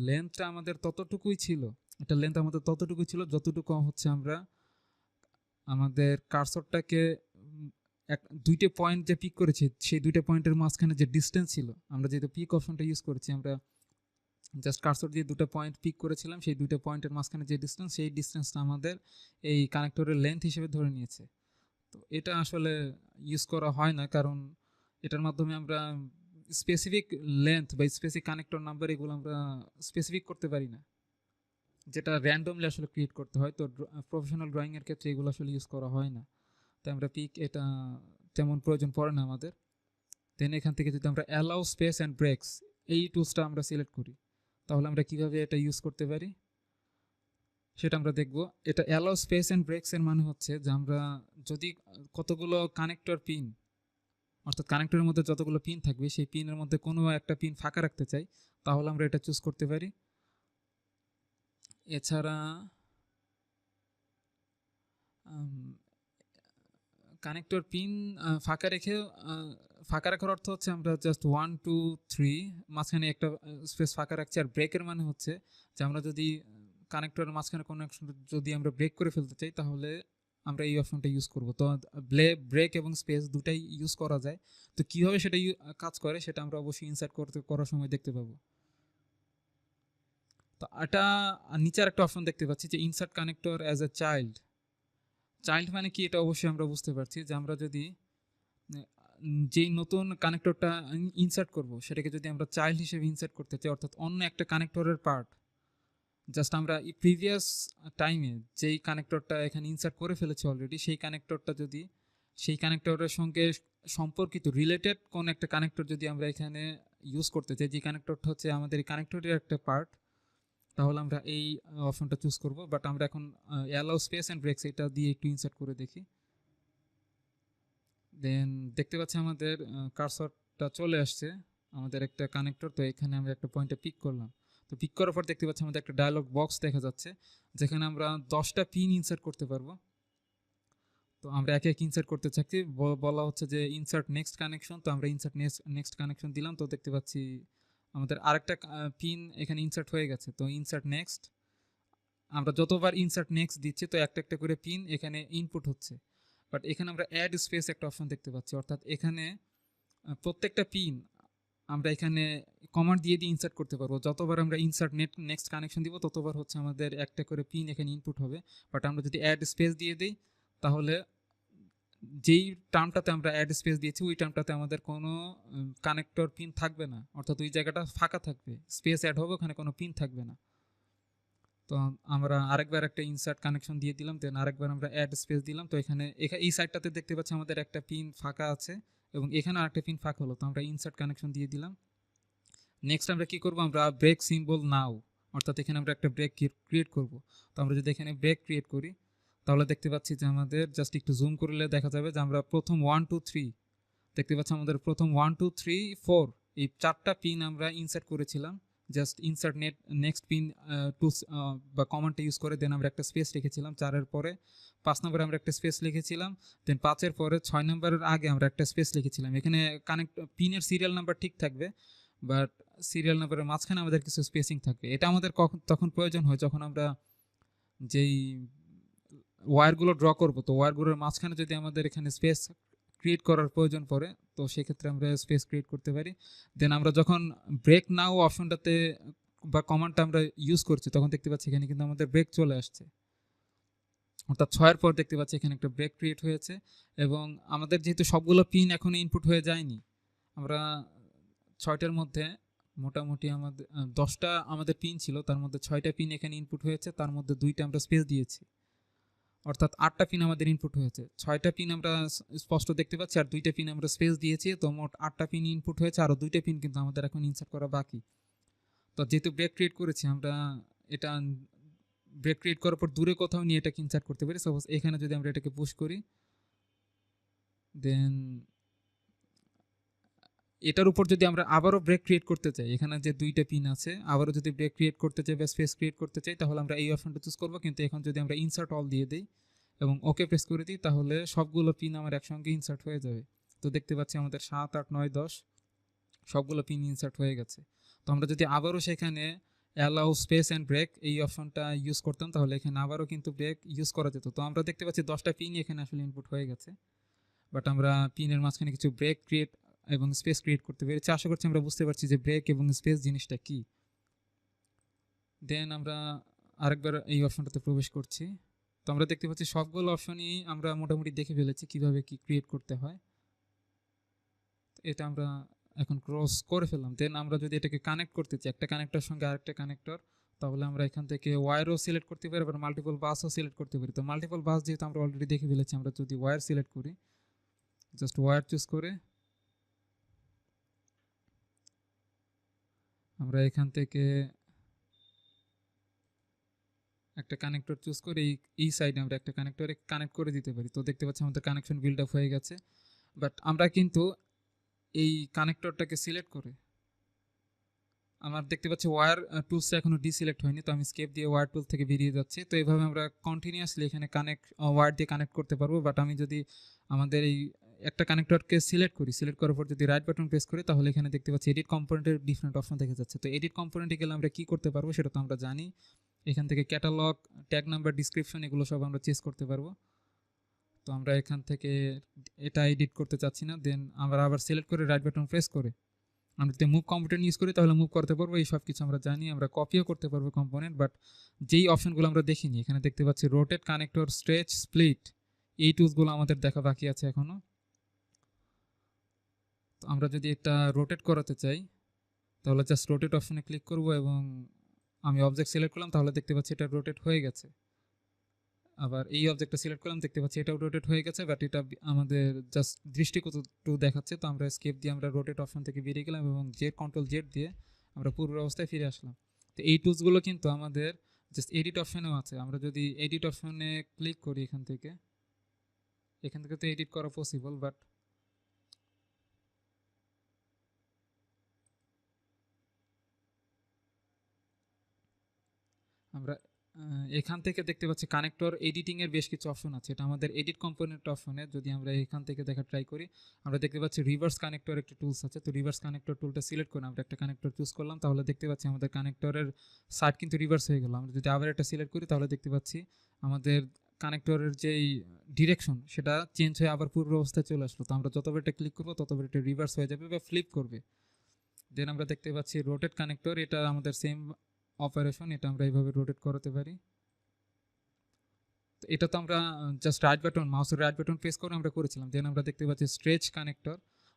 লেন্থটা আমাদের ততটুকুই ছিল, এটা লেন্থ আমাদের ততটুকুই ছিল যতটুকু হচ্ছে আমরা আমাদের কার্সরটাকে দুইটা পয়েন্ট যে পিক করেছি সেই দুইটা পয়েন্টের মাঝখানে যে ডিস্টেন্স ছিল, আমরা যেহেতু পিক অপশনটা ইউজ করেছি, আমরা জাস্ট কার্সর দিয়ে দুটো পয়েন্ট পিক করেছিলাম, সেই দুইটা পয়েন্টের মাঝখানে যে ডিস্টেন্স সেই ডিস্টেন্সটা আমাদের এই কানেক্টরের লেন্থ হিসেবে ধরে নিয়েছে। তো এটা আসলে ইউজ করা হয় না, কারণ এটার মাধ্যমে আমরা স্পেসিফিক লেন্থ বা স্পেসিফিক কানেক্টর নাম্বার এগুলো আমরা স্পেসিফিক করতে পারি না, যেটা র্যান্ডমলি আসলে ক্রিয়েট করতে হয়। তো প্রফেশনাল ড্রয়িংয়ের ক্ষেত্রে এগুলো আসলে ইউজ করা হয় না, তাই আমরা পিক এটা তেমন প্রয়োজন পড়ে না আমাদের। দেন এখান থেকে যদি আমরা অ্যালাউ স্পেস অ্যান্ড ব্রেকস এই টুলসটা আমরা সিলেক্ট করি তাহলে আমরা কিভাবে এটা ইউজ করতে পারি সেটা আমরা দেখব। এটা অ্যালাউ স্পেস অ্যান্ড ব্রেকস এর মানে হচ্ছে যে আমরা যদি কতগুলো কানেক্টর পিন, অর্থাৎ কানেক্টরের মধ্যে যতগুলো পিন থাকবে সেই পিনের মধ্যে কোনো একটা পিন ফাঁকা রাখতে চাই তাহলে আমরা এটা চুজ করতে পারি। এছাড়া কানেক্টর পিন ফাঁকা রেখে, ফাঁকা রাখার অর্থ হচ্ছে আমরা জাস্ট 1 2 3 মাঝখানে একটা স্পেস ফাঁকা রাখছি। আর ব্রেকের মানে হচ্ছে যে আমরা যদি কানেক্টরের মাঝখানে কোনো যদি আমরা ব্রেক করে ফেলতে চাই তাহলে আমরা এই অপশনটা ইউজ করব। তো ব্রেক এবং স্পেস দুটাই ইউজ করা যায়। তো কীভাবে সেটা কাজ করে সেটা আমরা অবশ্যই ইনসার্ট করার সময় দেখতে পাবো। তো এটা নিচের একটা অপশন দেখতে পাচ্ছি যে insert connector as a child. Child মানে কি এটা অবশ্যই আমরা বুঝতে পারছি যে আমরা যদি যেই নতুন কানেক্টরটা ইনসার্ট করব সেটাকে যদি আমরা চাইল্ড হিসেবে ইনসার্ট করতে চাই, অর্থাৎ অন্য একটা কানেক্টরের পার্ট, জাস্ট আমরা প্রিভিয়াস টাইমে যেই কানেক্টরটা এখানে ইনসার্ট করে ফেলেছি অলরেডি, সেই কানেক্টরটা যদি সেই কানেক্টরের সঙ্গে সম্পর্কিত রিলেটেড কোন একটা কানেক্টর যদি আমরা এখানে ইউজ করতে চাই, যে কানেক্টরটা হচ্ছে আমাদের এই কানেক্টরের একটা পার্ট, তাহলে আমরা এই অপশনটা চুজ করব। বাট আমরা এখন অ্যালাউ স্পেস অ্যান্ড ব্রেকস এটা দিয়ে একটু ইনসার্ট করে দেখি। দেন দেখতে পাচ্ছি আমাদের কার্সরটা চলে আসছে আমাদের একটা কানেক্টর। তো এখানে আমরা একটা পয়েন্টে পিক করলাম। তো পিক করার পর দেখতে পাচ্ছি আমাদের একটা ডায়লগ বক্স দেখা যাচ্ছে যেখানে আমরা 10টা পিন ইনসার্ট করতে পারবো। তো আমরা একে এক ইনসার্ট করতে চাচ্ছি, বলা হচ্ছে যে ইনসার্ট নেক্সট কানেকশন। তো আমরা ইনসার্ট নেক্সট কানেকশন দিলাম। তো দেখতে পাচ্ছি আমাদের আরেকটা পিন এখানে ইনসার্ট হয়ে গেছে। তো ইনসার্ট নেক্সট, আমরা যতবার ইনসার্ট নেক্সট দিচ্ছি তো একটা একটা করে পিন এখানে ইনপুট হচ্ছে। বাট এখানে আমরা অ্যাড স্পেস একটা অপশন দেখতে পাচ্ছি, অর্থাৎ এখানে প্রত্যেকটা পিন আমরা এখানে কমান্ড দিয়ে দিয়ে ইনসার্ট করতে পারবো। যতবার আমরা ইনসার্ট নেক্সট কানেকশন দিব ততবার হচ্ছে আমাদের একটা করে পিন এখানে ইনপুট হবে। বাট আমরা যদি অ্যাড স্পেস দিয়ে দিই তাহলে যেই টার্মটাতে আমরা অ্যাড স্পেস দিয়েছি ওই টার্মটাতে আমাদের কোনো কানেক্টর পিন থাকবে না, অর্থাৎ ওই জায়গাটা ফাঁকা থাকবে, স্পেস অ্যাড হবে, ওখানে কোনো পিন থাকবে না। তো আমরা আরেকবার একটা ইনসার্ট কানেকশন দিয়ে দিলাম, দেন আরেকবার আমরা অ্যাড স্পেস দিলাম। তো এখানে এই সাইডটাতে দেখতে পাচ্ছি আমাদের একটা পিন ফাঁকা আছে এবং এখানে আরেকটা পিন ফাঁকা হলো। তো আমরা ইনসার্ট কানেকশন দিয়ে দিলাম। নেক্সট আমরা কি করব, আমরা ব্রেক সিম্বল নাও, অর্থাৎ এখানে আমরা একটা ব্রেক ক্রিয়েট করব। তো আমরা যদি এখানে ব্রেক ক্রিয়েট করি তাহলে দেখতে পাচ্ছি যে আমাদের জাস্ট একটু জুম করলে দেখা যাবে যে আমরা প্রথম 1 2 3 দেখতে পাচ্ছি আমাদের প্রথম 1 2 3 4 এই 4টা পিন আমরা ইনসার্ট করেছিলাম just insert next pin two বা কমান্ডটা ইউজ করে। দেন আমরা একটা স্পেস লিখেছিলাম 4-এর পরে 5 নম্বরে আমরা একটা স্পেস লিখেছিলাম। দেন 5-এর পরে 6 নম্বরের আগে আমরা একটা স্পেস লিখেছিলাম। এখানে কানেক্ট পিনের সিরিয়াল নাম্বার ঠিক থাকবে, বাট সিরিয়াল নাম্বারের মাঝখানে আমাদের কিছু স্পেসিং থাকবে। এটা আমাদের তখন প্রয়োজন হয় যখন আমরা যেই ওয়্যারগুলো ড্র করব, তো ওয়্যারগুলোর মাঝখানে যদি আমাদের এখানে স্পেস ক্রিয়েট করার প্রয়োজন পড়ে তো সেক্ষেত্রে আমরা স্পেস ক্রিয়েট করতে পারি। দেন আমরা যখন ব্রেক নাও অপশনটাতে বা কমান্ডটা আমরা ইউজ করছি তখন দেখতে পাচ্ছি এখানে কিন্তু আমাদের ব্রেক চলে আসছে, অর্থাৎ 6-এর পর দেখতে পাচ্ছি এখানে একটা ব্রেক ক্রিয়েট হয়েছে। এবং আমাদের যেহেতু সবগুলো পিন এখনো ইনপুট হয়ে যায়নি, আমরা 6টার মধ্যে মোটামুটি আমাদের 10টা আমাদের পিন ছিল, তার মধ্যে 6টা পিন এখানে ইনপুট হয়েছে, তার মধ্যে 2টা আমরা স্পেস দিয়েছি, অর্থাৎ 8টা পিন আমাদের ইনপুট হয়েছে। 6টা পিন আমরা স্পষ্ট দেখতে পাচ্ছি আর 2টা পিন আমরা স্পেস দিয়েছি। তো মোট 8টা পিন ইনপুট হয়েছে, আরও 2টা পিন কিন্তু আমাদের এখন ইনসার্ট করা বাকি। তো যেহেতু ব্রেক ক্রিয়েট করেছি আমরা এটা ব্রেক ক্রিয়েট করার পর দূরে কোথাও নিয়ে এটাকে ইনসার্ট করতে পারি। সাপোজ এখানে যদি আমরা এটাকে পুশ করি, দেন এটার উপর যদি আমরা আবারও ব্রেক ক্রিয়েট করতে চাই, এখানে যে 2টা পিন আছে আবারও যদি ব্রেক ক্রিয়েট করতে চাই বা স্পেস ক্রিয়েট করতে চাই তাহলে আমরা এই অপশনটা চুজ করবো। কিন্তু এখন যদি আমরা ইনসার্ট অল দিয়ে দিই এবং ওকে প্রেস করে দিই তাহলে সবগুলো পিন আমার একসঙ্গে ইনসার্ট হয়ে যাবে। তো দেখতে পাচ্ছি আমাদের 7 8 9 10 সবগুলো পিন ইনসার্ট হয়ে গেছে। তো আমরা যদি আবারও সেখানে অ্যালাউ স্পেস অ্যান্ড ব্রেক এই অপশনটা ইউজ করতাম তাহলে এখানে আবারও কিন্তু ব্রেক ইউজ করা যেত। তো আমরা দেখতে পাচ্ছি 10টা পিন এখানে আসলে ইনপুট হয়ে গেছে, বাট আমরা পিনের মাঝখানে কিছু ব্রেক ক্রিয়েট এবং স্পেস ক্রিয়েট করতে পেরেছি। আশা করছি আমরা বুঝতে পারছি যে ব্রেক এবং স্পেস জিনিসটা কি। দেন আমরা আরেকবার এই অপশনটাতে প্রবেশ করছি। তো আমরা দেখতে পাচ্ছি সবগুলো অপশনই আমরা মোটামুটি দেখে ফেলেছি কিভাবে কি ক্রিয়েট করতে হয়। এটা আমরা এখন ক্রস করে ফেললাম। দেন আমরা যদি এটাকে কানেক্ট করতে চাই একটা কানেক্টর সঙ্গে আরেকটা কানেক্টর, তাহলে আমরা এখান থেকে ওয়্যারও সিলেক্ট করতে পারি, আবার মাল্টিপল বাসও সিলেক্ট করতে পারি। তো মাল্টিপল বাস যেহেতু আমরা অলরেডি দেখে ফেলেছি, আমরা যদি ওয়্যার সিলেক্ট করি, জাস্ট ওয়্যার চুজ করে আমরা এখান থেকে একটা কানেক্টর চুজ করে এই সাইডে আমরা একটা কানেক্টরে কানেক্ট করে দিতে পারি। তো দেখতে পাচ্ছি আমাদের কানেকশন বিল্ড আপ হয়ে গেছে। বাট আমরা কিন্তু এই কানেক্টরটাকে সিলেক্ট করে আমার দেখতে পাচ্ছি ওয়্যার টুলসটা এখনো ডিসিলেক্ট হয়নি। তো আমি স্কেপ দিয়ে ওয়্যার টুল থেকে বেরিয়ে যাচ্ছি। তো এইভাবে আমরা কন্টিনিউয়াসলি এখানে ওয়্যার দিয়ে কানেক্ট করতে পারবো। বাট আমি যদি আমাদের এই একটা কানেক্টরকে সিলেক্ট করি, সিলেক্ট করার পর যদি রাইট বাটন প্রেস করি তাহলে এখানে দেখতে পাচ্ছি এডিট কম্পোনেন্টের ডিফারেন্ট অপশন দেখা যাচ্ছে। তো এডিট কম্পোনেন্টে গেলে আমরা কি করতে পারবো সেটা তো আমরা জানি। এখান থেকে ক্যাটালগ, ট্যাগ নাম্বার, ডিসক্রিপশন এগুলো সব আমরা চেঞ্জ করতে পারবো। তো আমরা এখান থেকে এটা এডিট করতে চাচ্ছি না। দেন আমরা আবার সিলেক্ট করে রাইট বাটন প্রেস করে আমরা যদি মুভ কম্পোনেন্ট ইউজ করি তাহলে মুভ করতে পারবো। এই সব কিছু আমরা জানি, আমরা কপিও করতে পারবো কম্পোনেন্ট। বাট যেই অপশনগুলো আমরা দেখিনি, এখানে দেখতে পাচ্ছি রোটেট, কানেক্টর, স্ট্রেচ, স্প্লিট, এই টুলসগুলো আমাদের দেখা বাকি আছে এখনো। তো আমরা যদি এটা রোটেট করাতে চাই তাহলে জাস্ট রোটেট অপশনে ক্লিক করব এবং আমি অবজেক্ট সিলেক্ট করলাম তাহলে দেখতে পাচ্ছি এটা রোটেট হয়ে গেছে। আবার এই অবজেক্টটা সিলেক্ট করলাম, দেখতে পাচ্ছি এটাও রোটেট হয়ে গেছে, বাট এটা আমাদের জাস্ট দৃষ্টিকটু দেখাচ্ছে। তো আমরা স্কেপ দিয়ে আমরা রোটেট অপশন থেকে বেরিয়ে গেলাম এবং কন্ট্রোল জেড দিয়ে আমরা পূর্বের অবস্থায় ফিরে আসলাম। তো এই টুলসগুলো কিন্তু আমাদের জাস্ট এডিট অপশনেও আছে। আমরা যদি এডিট অপশনে ক্লিক করি এখান থেকে তো এডিট করা পসিবল, বাট আমরা এখান থেকে দেখতে পাচ্ছি কানেক্টর এডিটিং এর বেশ কিছু অপশন আছে। এটা আমাদের এডিট কম্পোনেন্ট অপশনে যদি আমরা এখান থেকে দেখা ট্রাই করি, আমরা দেখতে পাচ্ছি রিভার্স কানেক্টর একটা টুলস আছে। তো রিভার্স কানেক্টর টুলটা সিলেক্ট করে আমরা একটা কানেক্টর চুজ করলাম, তাহলে দেখতে পাচ্ছি আমাদের কানেক্টরের সাইড কিন্তু রিভার্স হয়ে গেল। আমরা যদি আবার একটা সিলেক্ট করি তাহলে দেখতে পাচ্ছি আমাদের কানেক্টরের যেই ডিরেকশন সেটা চেঞ্জ হয়ে আবার পূর্ব অবস্থায় চলে আসলো। তো আমরা যতবার এটা ক্লিক করবো ততবার এটা রিভার্স হয়ে যাবে বা ফ্লিপ করবে। দেন আমরা দেখতে পাচ্ছি রোটেট কানেক্টর, এটা আমাদের সেম অপারেশন, এটা আমরা এইভাবে রোটেট করাতে পারি। তো এটা তো আমরা জাস্ট রাইট বাটন, মাউসের রাইট বাটন প্রেস করে আমরা করেছিলাম। দেন আমরা দেখতে পাচ্ছি স্ট্রেচ কানেক্টর।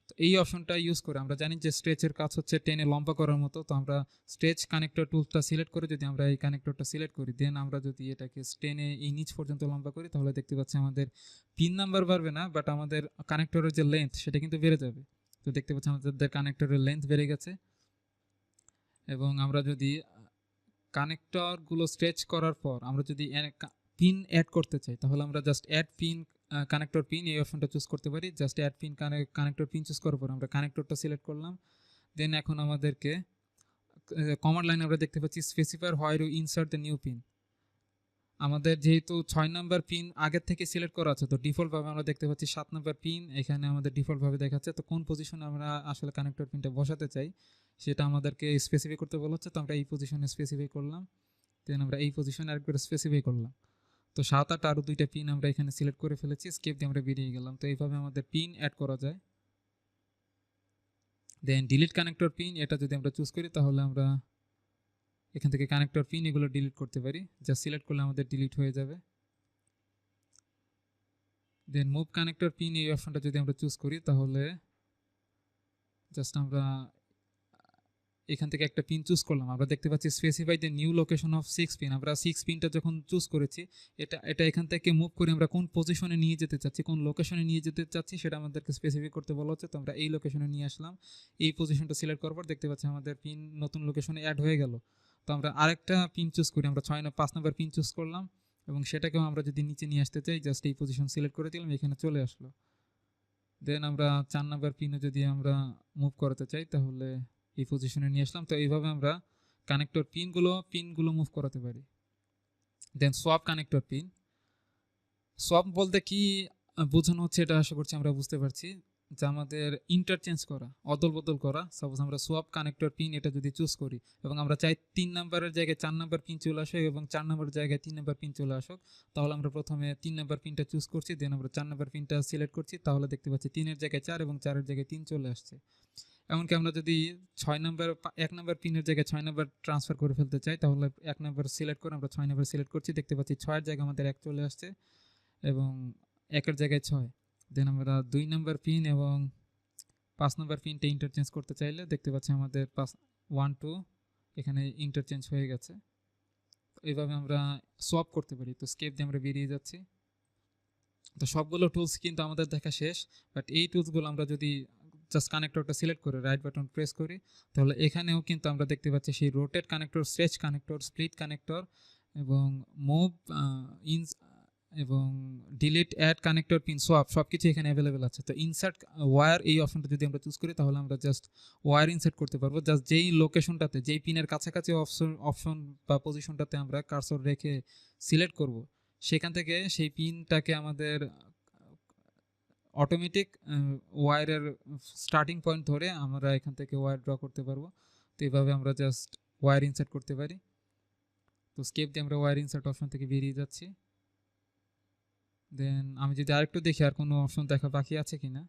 তো এই অপশনটা ইউজ করে আমরা জানি যে স্ট্রেচের কাজ হচ্ছে টেনে লম্বা করার মতো। তো আমরা স্ট্রেচ কানেক্টর টুলসটা সিলেক্ট করে যদি আমরা এই কানেক্টরটা সিলেক্ট করি, দেন আমরা যদি এটাকে টেনে এই নিচ পর্যন্ত লম্বা করি, তাহলে দেখতে পাচ্ছি আমাদের পিন নাম্বার বাড়বে না, বাট আমাদের কানেক্টরের যে লেন্থ সেটা কিন্তু বেড়ে যাবে। তো দেখতে পাচ্ছি আমাদের কানেক্টরের লেন্থ বেড়ে গেছে। এবং আমরা যদি কানেক্টরগুলো স্ট্রেচ করার পর আমরা যদি পিন অ্যাড করতে চাই, তাহলে আমরা just add pin, connector pin, এই অপশনটা চুজ করতে পারি। Just add pin connector pin choose করার পর আমরা কানেক্টরটা সিলেক্ট করলাম। দেন এখন আমাদেরকে কমান্ড লাইনে আমরা দেখতে পাচ্ছি specifier where you insert the new pin. আমাদের যেহেতু 6 নাম্বার পিন আগের থেকে সিলেক্ট করা আছে, তো ডিফল্টভাবে আমরা দেখতে পাচ্ছি 7 নাম্বার পিন এখানে আমাদের ডিফল্টভাবে দেখাচ্ছে। তো কোন পজিশনে আমরা আসলে কানেক্টর পিনটা বসাতে চাই সেটা আমাদেরকে স্পেসিফাই করতে বলা হচ্ছে। তো আমরা এই পজিশনে স্পেসিফাই করলাম। দেন আমরা এই পজিশনে আরেকবার স্পেসিফাই করলাম। তো 7, 8 আরও 2টা পিন আমরা এখানে সিলেক্ট করে ফেলেছি, স্কেপ দিয়ে আমরা বেরিয়ে গেলাম। তো এইভাবে আমাদের পিন অ্যাড করা যায়। দেন ডিলিট কানেক্টর পিন, এটা যদি আমরা চুজ করি তাহলে আমরা এখান থেকে কানেক্টর পিন এগুলো ডিলিট করতে পারি। জাস্ট সিলেক্ট করলে আমাদের ডিলিট হয়ে যাবে। দেন মুভ কানেক্টর পিন, এই অপশনটা যদি আমরা চুজ করি তাহলে জাস্ট আমরা এখান থেকে একটা পিন চুজ করলাম। আমরা দেখতে পাচ্ছি specify the new location of 6 pin. আমরা 6 পিনটা যখন চুজ করেছি, এটা এখান থেকে মুভ করে আমরা কোন পজিশনে নিয়ে যেতে চাচ্ছি, কোন লোকেশনে নিয়ে যেতে চাচ্ছি সেটা আমাদেরকে স্পেসিফাই করতে বলা হচ্ছে। তো আমরা এই লোকেশনে নিয়ে আসলাম। এই পজিশনটা সিলেক্ট করার পর দেখতে পাচ্ছি আমাদের পিন নতুন লোকেশনে অ্যাড হয়ে গেল। তো আমরা আরেকটা পিন চুজ করি, আমরা 5 নম্বর পিন চুজ করলাম এবং সেটাকেও আমরা যদি নিচে নিয়ে আসতে চাই জাস্ট এই পজিশন সিলেক্ট করে দিলাম, এখানে চলে আসলো। দেন আমরা 4 নাম্বার পিনে যদি আমরা মুভ করাতে চাই তাহলে এই পজিশনে নিয়ে আসলাম। তো এইভাবে আমরা কানেক্টর পিনগুলো মুভ করাতে পারি। দেন সোয়াপ কানেক্টর পিন। সোয়াপ বলতে কি বোঝানো হচ্ছে এটা আশা করছি আমরা বুঝতে পারছি, যে আমাদের ইন্টারচেঞ্জ করা, অদল বদল করা। সাপোজ আমরা সোয়াপ কানেক্টর পিন এটা যদি চুজ করি এবং আমরা চাই 3 নাম্বারের জায়গায় 4 নাম্বার পিন চলে আসুক এবং 4 নাম্বারের জায়গায় 3 নাম্বার পিন চলে আসুক, তাহলে আমরা প্রথমে 3 নাম্বার পিনটা চুজ করছি, দেন আমরা 4 নাম্বার পিনটা সিলেক্ট করছি, তাহলে দেখতে পাচ্ছি 3-এর জায়গায় 4 এবং 4-এর জায়গায় 3 চলে আসছে। এমনকি আমরা যদি 1 নাম্বার পিনের জায়গায় 6 নাম্বার ট্রান্সফার করে ফেলতে চাই, তাহলে 1 নাম্বার সিলেক্ট করে আমরা 6 নাম্বার সিলেক্ট করছি, দেখতে পাচ্ছি 6-এর জায়গায় আমাদের 1 চলে আসছে এবং 1-এর জায়গায় 6। দেন আমরা 2 নাম্বার পিন এবং 5 নাম্বার পিনটা ইন্টারচেঞ্জ করতে চাইলে দেখতে পাচ্ছি আমাদের 1, 2 এখানে ইন্টারচেঞ্জ হয়ে গেছে। এইভাবে আমরা সোয়াপ করতে পারি। তো স্কেপ দিয়ে আমরা বেরিয়ে যাচ্ছি। তো সবগুলো টুলস কিন্তু আমাদের দেখা শেষ, বাট এই টুলসগুলো আমরা যদি জাস্ট কানেক্টরটা সিলেক্ট করে রাইট বাটন প্রেস করি, তাহলে এখানেও কিন্তু আমরা দেখতে পাচ্ছি সেই rotate connector, stretch connector, split connector এবং মুভ ইন এবং delete, add connector, pin, swap সব কিছু এখানে অ্যাভেলেবেল আছে। তো ইনসার্ট ওয়্যার, এই অপশনটা যদি আমরা চুজ করি তাহলে আমরা জাস্ট ওয়্যার ইনসার্ট করতে পারবো। জাস্ট যেই লোকেশনটাতে, যেই পিনের কাছাকাছি অপশন বা পজিশনটাতে আমরা কার্সর রেখে সিলেক্ট করব, সেখান থেকে সেই পিনটাকে আমাদের অটোমেটিক ওয়্যারের স্টার্টিং পয়েন্ট ধরে আমরা এখান থেকে ওয়্যার ড্র করতে পারবো। তো এইভাবে আমরা জাস্ট ওয়্যার ইনসার্ট করতে পারি। তো স্কেপ দিয়ে আমরা ওয়্যার ইনসার্ট অপশন থেকে বেরিয়ে যাচ্ছি। দেন আমি যদি আরেকটু দেখি আর কোনো অপশন দেখা বাকি আছে কিনা।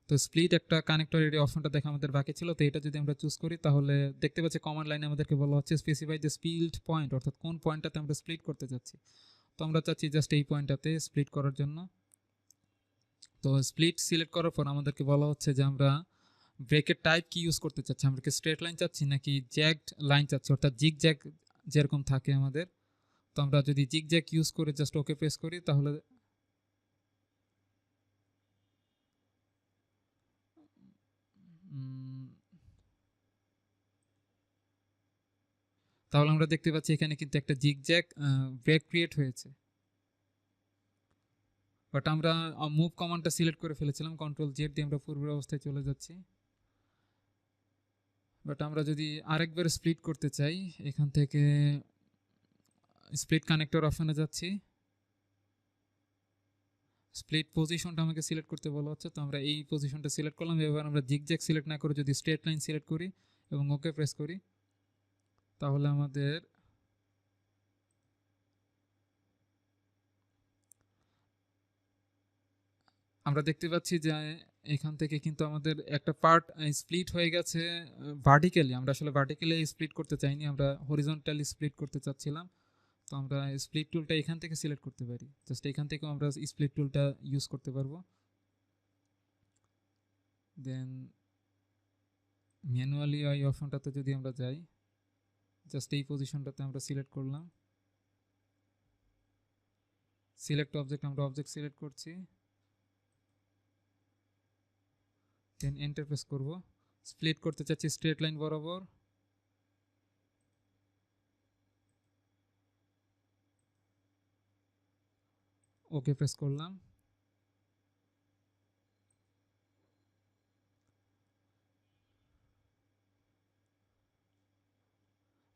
তো স্প্লিট একটা কানেক্টরের এই অপশনটা দেখা আমাদের বাকি ছিল, তো এটা যদি আমরা চুজ করি তাহলে দেখতে পাচ্ছি কমান্ড লাইনে আমাদেরকে বলা হচ্ছে স্পেসিফাই দ্য স্প্লিট পয়েন্ট, অর্থাৎ কোন পয়েন্টটাতে আমরা স্প্লিট করতে যাচ্ছি। তো আমরা চাচ্ছি জাস্ট এই পয়েন্টটাতে স্প্লিট করার জন্য। তো স্প্লিট সিলেক্ট করার পর আমাদেরকে বলা হচ্ছে যে আমরা ব্রেকের টাইপ কি ইউজ করতে চাচ্ছি, আমরা কি স্ট্রেট লাইন চাচ্ছি নাকি জ্যাগড লাইন চাচ্ছি, অর্থাৎ জিগ জ্যাগ যেরকম থাকে আমাদের। তো আমরা যদি জিগ জ্যাগ ইউজ করে জাস্ট ওকে প্রেস করি তাহলে আমরা দেখতে পাচ্ছি এখানে কিন্তু একটা জিগ জ্যাগ ব্রেক ক্রিয়েট হয়েছে। বাট আমরা মুভ কমান্ডটা সিলেক্ট করে ফেলেছিলাম, কন্ট্রোল জেড দিয়ে আমরা পূর্বের অবস্থায় চলে যাচ্ছি। বাট আমরা যদি আরেকবার স্প্লিট করতে চাই এখান থেকে স্প্লিট কানেক্টর অপশনে যাচ্ছি, স্প্লিট পজিশনটা আমাকে সিলেক্ট করতে বলা হচ্ছে, তো আমরা এই পজিশনটা সিলেক্ট করলাম। এবার আমরা জিগজ্যাগ সিলেক্ট না করে যদি স্ট্রেট লাইন সিলেক্ট করি এবং ওকে প্রেস করি, তাহলে আমাদের আমরা দেখতে পাচ্ছি যে এখান থেকে কিন্তু আমাদের একটা পার্ট স্প্লিট হয়ে গেছে ভার্টিক্যালি। আমরা আসলে ভার্টিক্যালি স্প্লিট করতে চাইনি, আমরা হরিজন্টালি স্প্লিট করতে চাচ্ছিলাম। তো আমরা স্প্লিট টুলটা এখান থেকে সিলেক্ট করতে পারি, জাস্ট এখান থেকেও আমরা স্প্লিট টুলটা ইউজ করতে পারবো। দেন ম্যানুয়ালি এই অপশনটাতে যদি আমরা যাই, জাস্ট এই পজিশনটাতে আমরা সিলেক্ট করলাম, সিলেক্ট অবজেক্ট, আমরা অবজেক্ট সিলেক্ট করছি, দেন এন্টার প্রেস করব। স্প্লিট করতে চাচ্ছি স্ট্রেট লাইন বরাবর, ওকে প্রেস করলাম।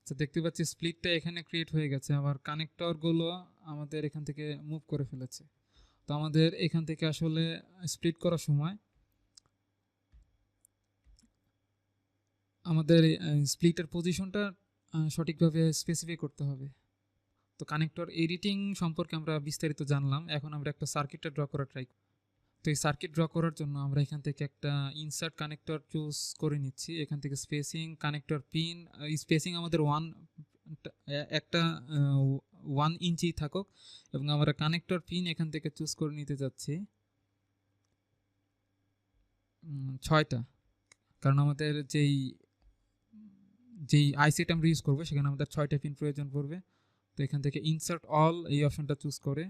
আচ্ছা, দেখতে পাচ্ছি স্প্লিটটা এখানে ক্রিয়েট হয়ে গেছে, আবার কানেক্টরগুলো আমাদের এখান থেকে মুভ করে ফেলেছে। তো আমাদের এখান থেকে আসলে স্প্লিট করার সময় আমাদের স্প্লিটের পজিশনটা সঠিকভাবে স্পেসিফাই করতে হবে। তো কানেক্টর এডিটিং সম্পর্কে আমরা বিস্তারিত জানলাম, এখন আমরা একটা সার্কিটটা ড্র করার ট্রাই করি। তো এই সার্কিট ড্র করার জন্য আমরা এখান থেকে একটা ইনসার্ট কানেক্টর চুজ করে নিচ্ছি। এখান থেকে স্পেসিং, কানেক্টর পিন, স্পেসিং আমাদের একটা 1 ইঞ্চি থাকুক, এবং আমরা কানেক্টর পিন এখান থেকে চুজ করে নিতে যাচ্ছি 6টা, কারণ আমাদের যেই আইসিটা আমরা ইউজ করবো সেখানে আমাদের 6টা পিন প্রয়োজন পড়বে। তো এখান থেকে ইনসার্ট অল এই অপশনটা চুজ করে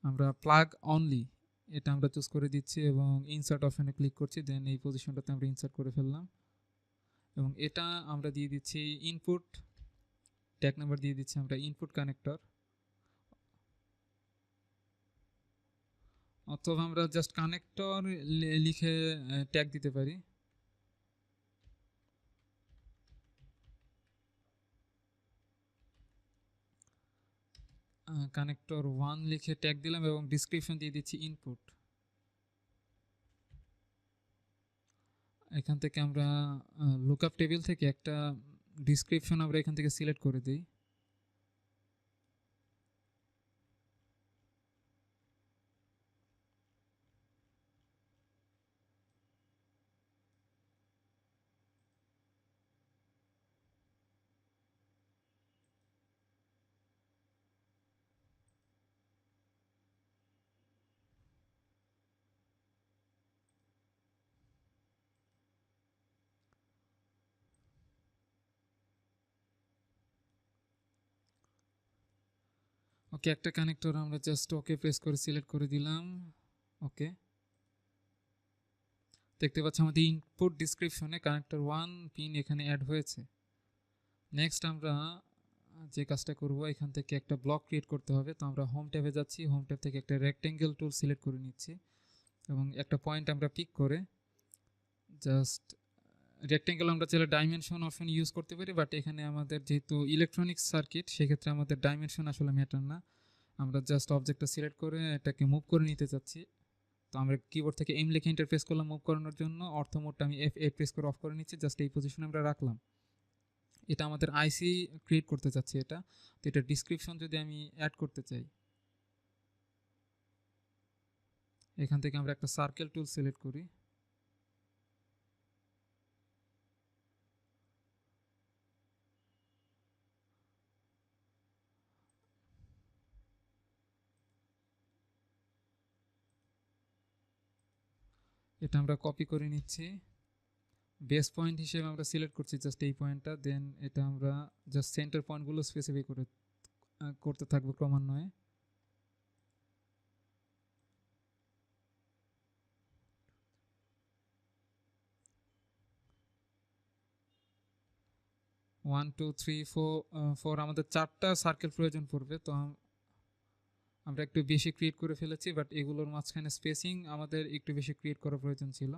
আমরা প্লাগ অনলি এটা আমরা চুজ করে দিচ্ছি এবং ইনসার্ট অপশনে ক্লিক করছি। দেন এই পজিশনটাতে আমরা ইনসার্ট করে ফেললাম এবং এটা আমরা দিয়ে দিচ্ছি ইনপুট, ট্যাগ নাম্বার দিয়ে দিচ্ছি আমরা ইনপুট কানেক্টর, অথবা আমরা জাস্ট কানেক্টর লিখে ট্যাগ দিতে পারি। কানেক্টর 1 লিখে ট্যাগ দিলাম এবং ডিসক্রিপশন দিয়ে দিচ্ছি ইনপুট। এখান থেকে আমরা লুকআপ টেবিল থেকে একটা ডিসক্রিপশন আমরা এখান থেকে সিলেক্ট করে দিই। ওকে, একটা কানেক্টর আমরা জাস্ট ওকে প্রেস করে সিলেক্ট করে দিলাম। ওকে, দেখতে পাচ্ছি আমাদের ইনপুট ডিসক্রিপশনে কানেক্টর 1 পিন এখানে অ্যাড হয়েছে। নেক্সট আমরা যে কাজটা করব, এখান থেকে একটা ব্লক ক্রিয়েট করতে হবে। তো আমরা হোম ট্যাবে যাচ্ছি, হোম ট্যাব থেকে একটা রেক্টেঙ্গেল টুল সিলেক্ট করে নিচ্ছি এবং একটা পয়েন্ট আমরা পিক করে জাস্ট রেক্টেঙ্গেল, আমরা চাইলে ডাইমেনশন অপশন ইউজ করতে পারি, বাট এখানে আমাদের যেহেতু ইলেকট্রনিক্স সার্কিট সেক্ষেত্রে আমাদের ডাইমেনশন আসলে ম্যাটার না। আমরা জাস্ট অবজেক্টটা সিলেক্ট করে এটাকে মুভ করে নিতে চাচ্ছি। তো আমরা কিবোর্ড থেকে এম লিখে ইন্টারফেস করলাম মুভ করানোর জন্য, অর্থ মোডটা আমি F8 প্রেস করে অফ করে নিচ্ছি, জাস্ট এই পজিশনে আমরা রাখলাম। এটা আমাদের আইসি ক্রিয়েট করতে চাচ্ছি এটা। তো এটা ডিসক্রিপশন যদি আমি অ্যাড করতে চাই, এখান থেকে আমরা একটা সার্কেল টুল সিলেক্ট করি, এটা আমরা কপি করে নিচ্ছি। বেস পয়েন্ট হিসেবে আমরা সিলেক্ট করছি জাস্ট এই পয়েন্টটা। দেন এটা আমরা জাস্ট সেন্টার পয়েন্টগুলো স্পেসিফাই করতে থাকবো ক্রমান্বয়ে। ওয়ান টু থ্রি ফোর আমাদের 4টা সার্কেল প্রয়োজন পড়বে। তো আমরা একটু বেশি ক্রিয়েট করে ফেলেছি, বাট এগুলোর মাঝখানে স্পেসিং আমাদের একটু বেশি ক্রিয়েট করার প্রয়োজন ছিল।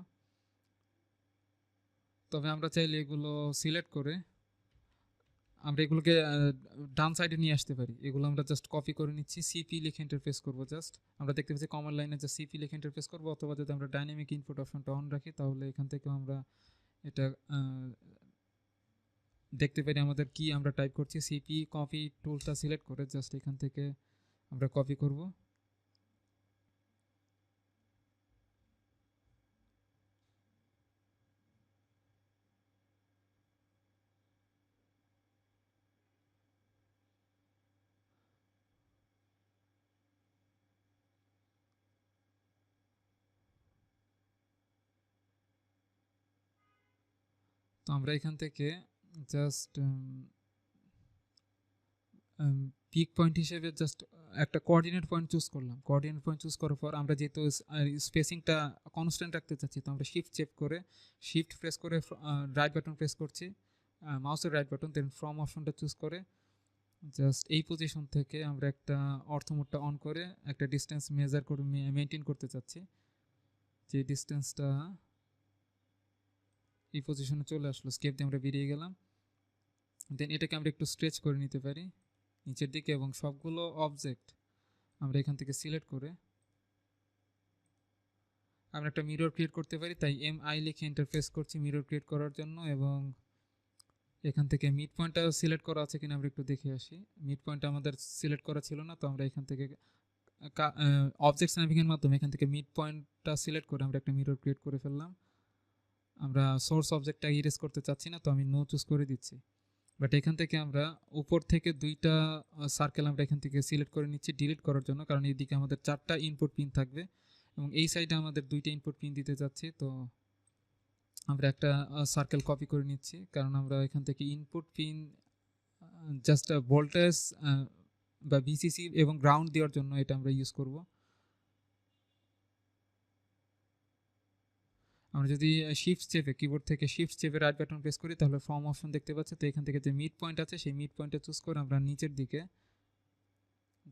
তবে আমরা চাইলে এগুলো সিলেক্ট করে আমরা এগুলোকে ডান সাইডে নিয়ে আসতে পারি। এগুলো আমরা জাস্ট কপি করে নিচ্ছি, সিপি লিখে ইন্টারফেস করব জাস্ট। আমরা দেখতে পাচ্ছি কমান্ড লাইনে যে সিপি লিখে ইন্টারফেস করব, অথবা যদি আমরা ডাইনামিক ইনপুট অপশনটা অন রাখি তাহলে এখান থেকেও আমরা এটা দেখতে পারি আমাদের কি আমরা টাইপ করছি। সিপি কপি টুলটা সিলেক্ট করে জাস্ট এখান থেকে আমরা কপি করব। তো আমরা এখান থেকে জাস্ট পিক পয়েন্ট হিসেবে জাস্ট একটা কোঅর্ডিনেট পয়েন্ট চুজ করলাম। কোঅর্ডিনেট পয়েন্ট চুজ করার পর আমরা যেহেতু স্পেসিংটা কনস্ট্যান্ট রাখতে চাচ্ছি, তো আমরা শিফট চেক করে শিফট প্রেস করে রাইট বাটন প্রেস করছি, মাউসের রাইট বাটন, দেন ফ্রম অপশনটা চুজ করে জাস্ট এই পজিশন থেকে আমরা একটা অর্থমোডটা অন করে একটা ডিস্টেন্স মেজার করে মেনটেন করতে চাচ্ছি। যে ডিস্টেন্সটা এই পজিশনে চলে আসলো, স্কেপ দিয়ে আমরা বেরিয়ে গেলাম। দেন এটাকে আমরা একটু স্ট্রেচ করে নিতে পারি নিচের দিকে, এবং সবগুলো অবজেক্ট আমরা এখান থেকে সিলেক্ট করে আমরা একটা মিরর ক্রিয়েট করতে পারি। তাই MI লিখে ইন্টারফেস করছি মিরর ক্রিয়েট করার জন্য, এবং এখান থেকে মিড পয়েন্টটা সিলেক্ট করা আছে কিনা আমরা একটু দেখে আসি। মিড পয়েন্ট আমাদের সিলেক্ট করা ছিল না, তো আমরা এখান থেকে অবজেক্ট স্ন্যাপিংয়ের মাধ্যমে এখান থেকে মিড পয়েন্টটা সিলেক্ট করে আমরা একটা মিরর ক্রিয়েট করে ফেললাম। আমরা সোর্স অবজেক্টটা ইরেজ করতে চাচ্ছি না, তো আমি নো চুজ করে দিচ্ছি। বাট এখান থেকে আমরা উপর থেকে দুইটা সার্কেল আমরা এখান থেকে সিলেক্ট করে নিচ্ছি ডিলিট করার জন্য, কারণ এইদিকে আমাদের 4টা ইনপুট পিন থাকবে এবং এই সাইডে আমাদের 2টা ইনপুট পিন দিতে যাচ্ছি। তো আমরা একটা সার্কেল কপি করে নিচ্ছি, কারণ আমরা এখান থেকে ইনপুট পিন জাস্ট ভোল্টেজ বা ভিসিসি এবং গ্রাউন্ড দেওয়ার জন্য এটা আমরা ইউজ করব। আমরা যদি শিফট চেপে কিবোর্ড থেকে শিফট চেপে রাইট বাটন প্রেস করি তাহলে ফর্ম অপশন দেখতে পাচ্ছি। তো এখান থেকে যে মিড পয়েন্ট আছে সেই মিড পয়েন্টটা চুজ করে আমরা নিচের দিকে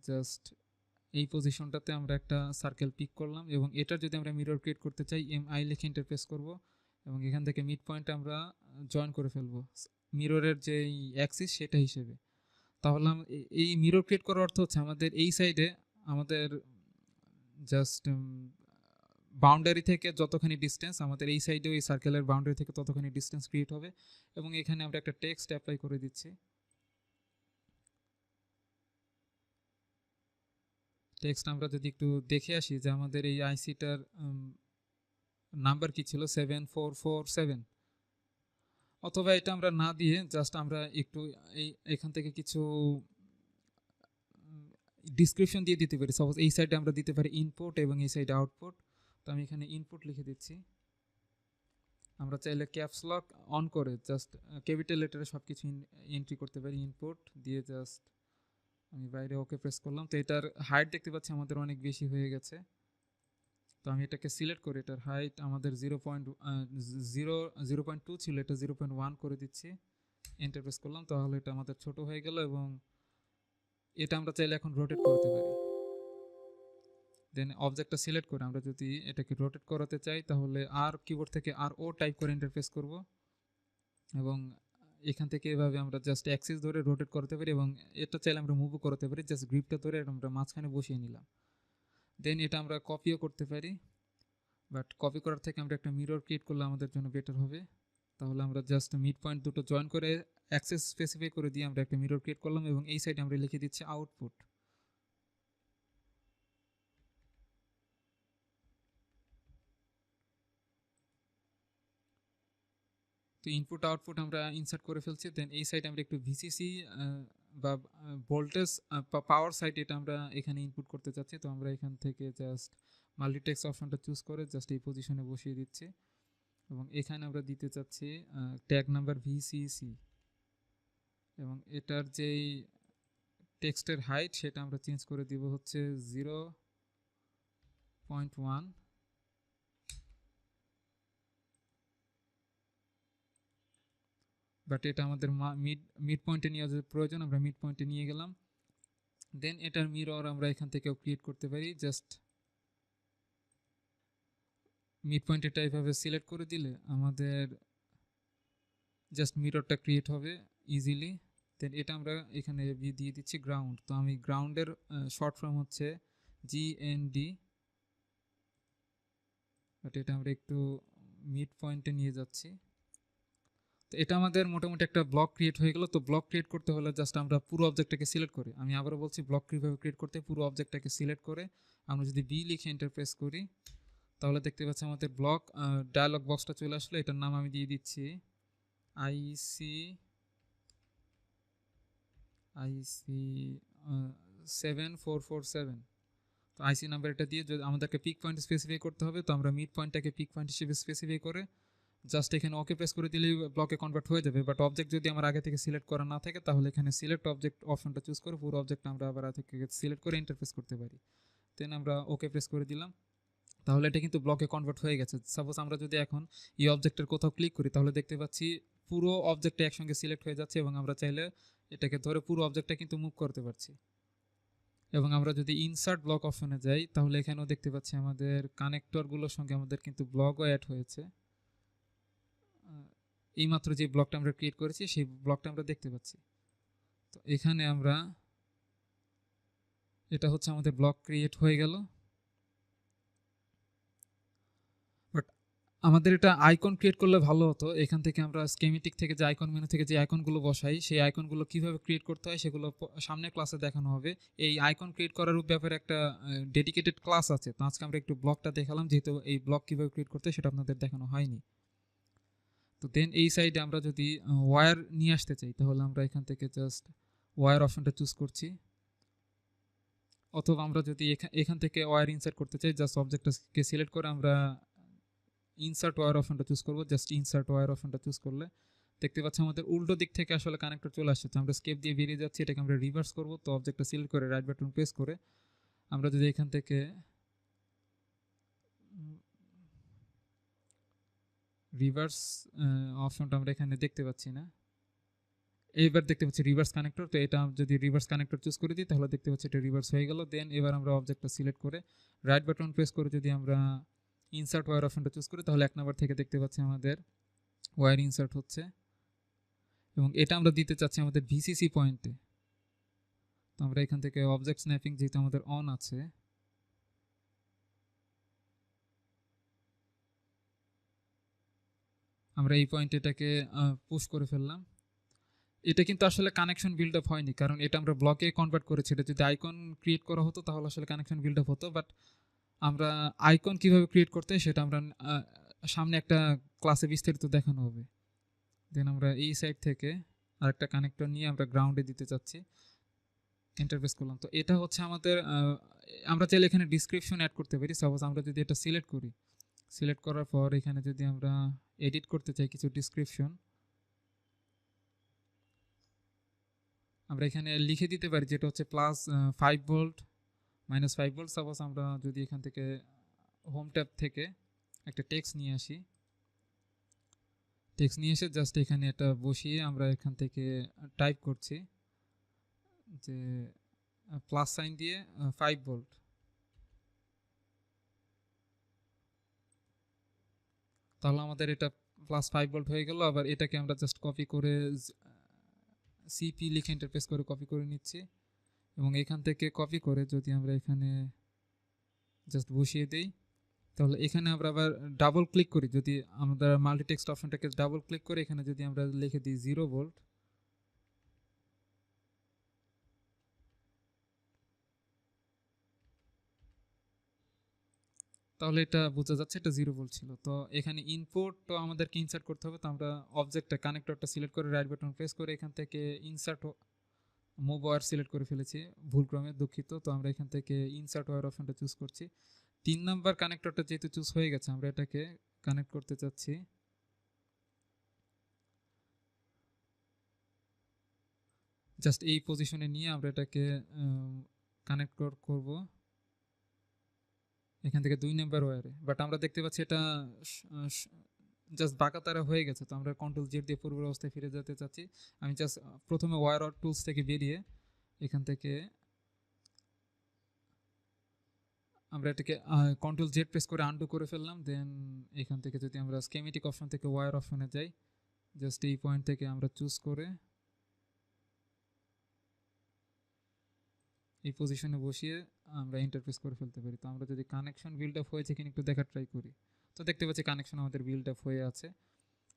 জাস্ট এই পজিশনটাতে আমরা একটা সার্কেল পিক করলাম, এবং এটার যদি আমরা মিরর ক্রিয়েট করতে চাই MI লিখে ইন্টারফেস করব, এবং এখান থেকে মিড পয়েন্ট আমরা জয়েন করে ফেলবো মিররের যে অ্যাক্সিস সেটা হিসেবে। তাহলে এই মিরর ক্রিয়েট করার অর্থ হচ্ছে আমাদের এই সাইডে আমাদের জাস্ট বাউন্ডারি থেকে যতখানি ডিস্টেন্স, আমাদের এই সাইডেও এই সার্কেলের বাউন্ডারি থেকে ততখানি ডিস্টেন্স ক্রিয়েট হবে, এবং এখানে আমরা একটা টেক্সট অ্যাপ্লাই করে দিচ্ছি। টেক্সট আমরা যদি একটু দেখে আসি যে আমাদের এই আইসিটার নাম্বার কি ছিল 7447, অথবা এটা আমরা না দিয়ে জাস্ট আমরা একটু এখান থেকে কিছু ডিসক্রিপশন দিয়ে দিতে পারি। সাপোজ এই সাইডে আমরা দিতে পারি ইনপুট এবং এই সাইডে আউটপুট। তো আমি এখানে ইনপুট লিখে দিচ্ছি। আমরা চাইলে ক্যাপস লক অন করে জাস্ট ক্যাপিটাল লেটারে সব কিছু এন্ট্রি করতে পারি। ইনপুট দিয়ে জাস্ট আমি বাইরে ওকে প্রেস করলাম। তো এটার হাইট দেখতে পাচ্ছি আমাদের অনেক বেশি হয়ে গেছে, তো আমি এটাকে সিলেক্ট করে এটার হাইট আমাদের 0.2 ছিল, এটা 0.1 করে দিচ্ছি, এন্টার প্রেস করলাম। তাহলে এটা আমাদের ছোট হয়ে গেল, এবং এটা আমরা চাইলে এখন রোটেট করতে পারি। দেন অবজেক্টটা সিলেক্ট করে আমরা যদি এটাকে রোটেট করাতে চাই তাহলে আর কিবোর্ড থেকে RO টাইপ করে ইন্টারফেস করব, এবং এখান থেকে এভাবে আমরা জাস্ট অ্যাক্সিস ধরে রোটেট করতে পারি, এবং এটা চাইলে আমরা মুভও করতে পারি। জাস্ট গ্রিপটা ধরে আমরা মাঝখানে বসিয়ে নিলাম। দেন এটা আমরা কপিও করতে পারি, বাট কপি করার থেকে আমরা একটা মিরর ক্রিয়েট করলে আমাদের জন্য বেটার হবে। তাহলে আমরা জাস্ট মিড পয়েন্ট দুটো জয়েন করে অ্যাক্সেস স্পেসিফাই করে দিয়ে আমরা একটা মিরর ক্রিয়েট করলাম, এবং এই সাইডে আমরা লিখে দিচ্ছি আউটপুট। তো ইনপুট আউটপুট আমরা ইনসার্ট করে ফেলছি। দেন এই সাইডে আমরা একটু ভিসিসি বা ভোল্টেজ পাওয়ার সাইড এটা আমরা এখানে ইনপুট করতে চাচ্ছি। তো আমরা এখান থেকে জাস্ট মাল্টিটেক্স অপশনটা চুজ করে জাস্ট এই পজিশনে বসিয়ে দিচ্ছি, এবং এখানে আমরা দিতে চাচ্ছি ট্যাগ নাম্বার ভিসিসি, এবং এটার যেই টেক্সটের হাইট সেটা আমরা চেঞ্জ করে দিব হচ্ছে 0.1। বাট এটা আমাদের মিড পয়েন্টে নিয়ে যাওয়ার প্রয়োজন, আমরা মিড পয়েন্টে নিয়ে গেলাম। দেন এটার মিরর আমরা এখান থেকেও ক্রিয়েট করতে পারি। জাস্ট মিড পয়েন্ট এটা এইভাবে সিলেক্ট করে দিলে আমাদের জাস্ট মিররটা ক্রিয়েট হবে ইজিলি। দেন এটা আমরা এখানে দিয়ে দিচ্ছি গ্রাউন্ড। তো আমি গ্রাউন্ডের শর্ট ফর্ম হচ্ছে GND, বাট এটা আমরা একটু মিড পয়েন্টে নিয়ে যাচ্ছি। তো এটা আমাদের মোটামুটি একটা ব্লক ক্রিয়েট হয়ে গেল। তো ব্লক ক্রিয়েট করতে হলে জাস্ট আমরা পুরো অবজেক্টটাকে সিলেক্ট করি। আমি আবারও বলছি ব্লক কীভাবে ক্রিয়েট করতে, পুরো অবজেক্টটাকে সিলেক্ট করে আমরা যদি বি লিখে এন্টার প্রেস করি তাহলে দেখতে পাচ্ছি আমাদের ব্লক ডায়ালগ বক্সটা চলে আসলো। এটার নাম আমি দিয়ে দিচ্ছি আইসি 7447। তো আইসি নাম্বার এটা দিয়ে যদি আমাদেরকে পিক পয়েন্ট স্পেসিফাই করতে হবে, তো আমরা মিড পয়েন্টটাকে পিক পয়েন্ট হিসেবে স্পেসিফাই করে জাস্ট এখানে ওকে প্রেস করে দিলেই ব্লকে কনভার্ট হয়ে যাবে। বাট অবজেক্ট যদি আমার আগে থেকে সিলেক্ট করা না থাকে তাহলে এখানে সিলেক্ট অবজেক্ট অপশনটা চুজ করে পুরো অবজেক্টটা আমরা আবার আগে থেকে সিলেক্ট করে ইন্টারফেস করতে পারি। দেন আমরা ওকে প্রেস করে দিলাম, তাহলে এটা কিন্তু ব্লকে কনভার্ট হয়ে গেছে। সাপোজ আমরা যদি এখন এই অবজেক্টের কোথাও ক্লিক করি তাহলে দেখতে পাচ্ছি পুরো অবজেক্টটা একসঙ্গে সিলেক্ট হয়ে যাচ্ছে এবং আমরা চাইলে এটাকে ধরে পুরো অবজেক্টটা কিন্তু মুভ করতে পারছি। এবং আমরা যদি ইনসার্ট ব্লক অপশনে যাই তাহলে এখানেও দেখতে পাচ্ছি আমাদের কানেক্টরগুলোর সঙ্গে আমাদের কিন্তু ব্লকও অ্যাড হয়েছে। এইমাত্র যে ব্লকটা আমরা ক্রিয়েট করেছি সেই ব্লকটা আমরা দেখতে পাচ্ছি। তো এখানে আমরা এটা হচ্ছে আমাদের ব্লক ক্রিয়েট হয়ে গেল। বাট আমাদের এটা আইকন ক্রিয়েট করলে ভালো হতো। এখান থেকে আমরা স্কেমেটিক থেকে যে আইকন মেনু থেকে যে আইকনগুলো বসাই সেই আইকনগুলো কিভাবে ক্রিয়েট করতে হয় সেগুলো সামনের ক্লাসে দেখানো হবে। এই আইকন ক্রিয়েট করার ব্যাপারে একটা ডেডিকেটেড ক্লাস আছে। তো আজকে আমরা একটু ব্লকটা দেখালাম, যেহেতু এই ব্লক কিভাবে ক্রিয়েট করতে হয় সেটা আপনাদের দেখানো হয়নি। তো দেন এই সাইডে আমরা যদি ওয়্যার নিয়ে আসতে চাই তাহলে আমরা এখান থেকে জাস্ট ওয়্যার অপশনটা চুজ করছি, অথবা আমরা যদি এখান থেকে ওয়্যার ইনসার্ট করতে চাই জাস্ট অবজেক্টটাকে সিলেক্ট করে আমরা ইনসার্ট ওয়্যার অপশনটা চুজ করব। জাস্ট ইনসার্ট ওয়্যার অপশনটা চুজ করলে দেখতে পাচ্ছি আমাদের উল্টো দিক থেকে আসলে কানেক্টর চলে আসছে। তো আমরা স্কেপ দিয়ে বেরিয়ে যাচ্ছি, এটাকে আমরা রিভার্স করব। তো অবজেক্টটা সিলেক্ট করে রাইট বাটন প্রেস করে আমরা যদি এখান থেকে রিভার্স অপশনটা আমরা এখানে দেখতে পাচ্ছি না, এইবার দেখতে পাচ্ছি রিভার্স কানেক্টর। তো এটা যদি রিভার্স কানেক্টর চুজ করে দিই তাহলে দেখতে পাচ্ছি এটা রিভার্স হয়ে গেল। দেন এবার আমরা অবজেক্টটা সিলেক্ট করে রাইট বাটন প্রেস করে যদি আমরা ইনসার্ট ওয়্যার অপশনটা চুজ করি তাহলে 1 নাম্বার থেকে দেখতে পাচ্ছি আমাদের ওয়্যার ইনসার্ট হচ্ছে এবং এটা আমরা দিতে চাচ্ছি আমাদের ভিসিসি পয়েন্টে। তো আমরা এখান থেকে অবজেক্ট স্ন্যাপিং যেহেতু আমাদের অন আছে, আমরা এই পয়েন্টে এটাকে পুশ করে ফেললাম। এটা কিন্তু আসলে কানেকশন বিল্ড আপ হয়নি, কারণ এটা আমরা ব্লকে কনভার্ট করেছি। এটা যদি আইকন ক্রিয়েট করা হতো তাহলে আসলে কানেকশন বিল্ড আপ হতো। বাট আমরা আইকন কিভাবে ক্রিয়েট করতে হয় সেটা আমরা সামনে একটা ক্লাসে বিস্তারিত দেখানো হবে। দেন আমরা এই সাইড থেকে আরেকটা কানেক্টর নিয়ে আমরা গ্রাউন্ডে দিতে চাচ্ছি, ইন্টারফেস করলাম। তো এটা হচ্ছে আমাদের আমরা চাইলে এখানে ডিসক্রিপশন অ্যাড করতে পারি। সাপোজ আমরা যদি এটা সিলেক্ট করি, সিলেক্ট করার পর এখানে যদি আমরা এডিট করতে চাই কিছু ডিসক্রিপশন, আমরা এখানে লিখে দিতে পারি যেটা হচ্ছে +5 ভোল্ট -5 ভোল্ট। সাপোজ আমরা যদি এখান থেকে হোম ট্যাব থেকে একটা টেক্সট নিয়ে আসি, টেক্সট নিয়ে এসে জাস্ট এখানে এটা বসিয়ে আমরা এখান থেকে টাইপ করছি যে প্লাস সাইন দিয়ে 5 ভোল্ট। তাহলে আমাদের এটা +5 ভোল্ট হয়ে গেল। আবার এটাকে আমরা জাস্ট কপি করে সিপি লিখে ইন্টারফেস করে কপি করে নিচ্ছি এবং এখান থেকে কপি করে যদি আমরা এখানে জাস্ট বসিয়ে দেই তাহলে এখানে আমরা আবার ডাবল ক্লিক করি। যদি আমরা মাল্টিটেক্সট অপশনটাকে ডাবল ক্লিক করে এখানে যদি আমরা লিখে দিই 0 ভোল্ট, তাহলে এটা বোঝা যাচ্ছে এটা 0 ভোল্ট ছিল। তো এখানে ইনপুট তো আমাদেরকে ইনসার্ট করতে হবে। তো আমরা অবজেক্টটা কানেক্টরটা সিলেক্ট করে রাইট বাটন প্রেস করে এখান থেকে ইনসার্ট মুভ ওয়্যার সিলেক্ট করে ফেলেছি, ভুলক্রমে, দুঃখিত। তো আমরা এখান থেকে ইনসার্ট ওয়্যার অপশনটা চুজ করছি। 3 নাম্বার কানেক্টরটা যেহেতু চুজ হয়ে গেছে আমরা এটাকে কানেক্ট করতে চাচ্ছি। জাস্ট এই পজিশনে নিয়ে আমরা এটাকে কানেক্ট করব এখান থেকে 2 নাম্বার ওয়্যারে। বাট আমরা দেখতে পাচ্ছি এটা জাস্ট বাঁকা তারা হয়ে গেছে। তো আমরা কন্ট্রোল জেড দিয়ে পূর্বের অবস্থায় ফিরে যেতে চাচ্ছি। আমি জাস্ট প্রথমে ওয়্যার টুলস থেকে বেরিয়ে এখান থেকে আমরা এটাকে কন্ট্রোল জেড প্রেস করে আনডু করে ফেললাম। দেন এখান থেকে যদি আমরা স্কেমেটিক অপশন থেকে ওয়্যার অপশনে যাই, জাস্ট এই পয়েন্ট থেকে আমরা চুজ করে এই পজিশনে বসিয়ে আমরা ইন্টারফেস করে ফেলতে পারি। তো আমরা যদি কানেকশন বিল্ড আপ হয়েছে কিনা একটু দেখার ট্রাই করি, তো দেখতে পাচ্ছি কানেকশন আমাদের বিল্ড আপ হয়ে আছে।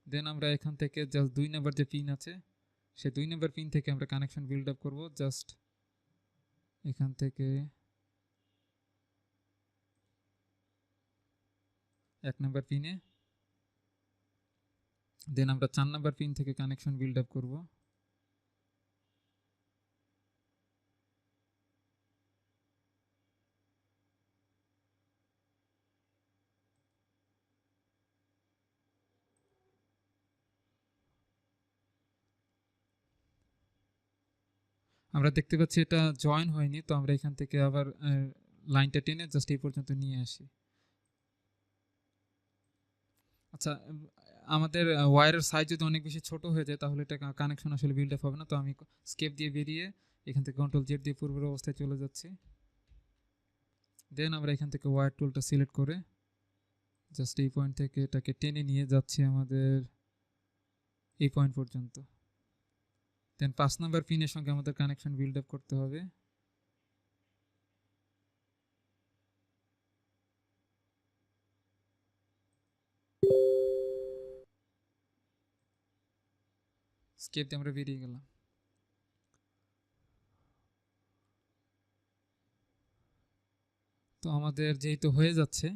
দেন আমরা এখান থেকে জাস্ট 2 নাম্বার যে পিন আছে সেই 2 নাম্বার পিন থেকে আমরা কানেকশন বিল্ড আপ করবো। জাস্ট এখান থেকে 1 নাম্বার পিনে, দেন আমরা 4 নাম্বার পিন থেকে কানেকশন বিল্ড আপ করবো। আমরা দেখতে পাচ্ছি এটা জয়েন হয়নি, তো আমরা এখান থেকে আবার লাইনটা টেনে জাস্ট এই পর্যন্ত নিয়ে আসি। আচ্ছা, আমাদের ওয়্যারের সাইজ যদি অনেক বেশি ছোট হয়ে যায় তাহলে এটা কানেকশন আসলে বিল্ড আপ হবে না। তো আমি স্কেপ দিয়ে বেরিয়ে এখান থেকে কন্ট্রোল জেড দিয়ে পূর্বের অবস্থায় চলে যাচ্ছি। দেন আমরা এখান থেকে ওয়্যার টুলটা সিলেক্ট করে জাস্ট এই পয়েন্ট থেকে এটাকে টেনে নিয়ে যাচ্ছি আমাদের এই পয়েন্ট পর্যন্ত। দেন 5 নাম্বার পিনের সঙ্গে আমাদের কানেকশন বিল্ড আপ করতে হবে। স্কেপ দিয়ে আমরা বেরিয়ে গেলাম। তো আমাদের যেহেতু হয়ে যাচ্ছে,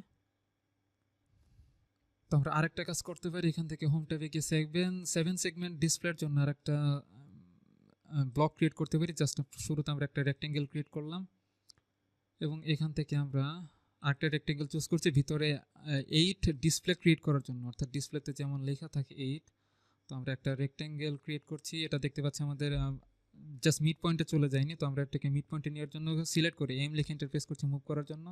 তো আমরা আরেকটা কাজ করতে পারি। এখান থেকে হোম ট্যাবে গিয়ে 7 সেগমেন্ট ডিসপ্লের জন্য আরেকটা ব্লক ক্রিয়েট করতে পারি। জাস্ট শুরুতে আমরা একটা রেক্টেঙ্গেল ক্রিয়েট করলাম এবং এখান থেকে আমরা আরেকটা রেক্টেঙ্গেল চুজ করছি ভিতরে 8 ডিসপ্লে ক্রিয়েট করার জন্য, অর্থাৎ ডিসপ্লেতে যেমন লেখা থাকে 8। তো আমরা একটা রেক্টেঙ্গেল ক্রিয়েট করছি। এটা দেখতে পাচ্ছি আমাদের জাস্ট মিড পয়েন্টে চলে যায়নি, তো আমরা এটাকে মিড পয়েন্টে নেওয়ার জন্য সিলেক্ট করি, এম লিখে ইন্টারফেস করছি মুভ করার জন্য।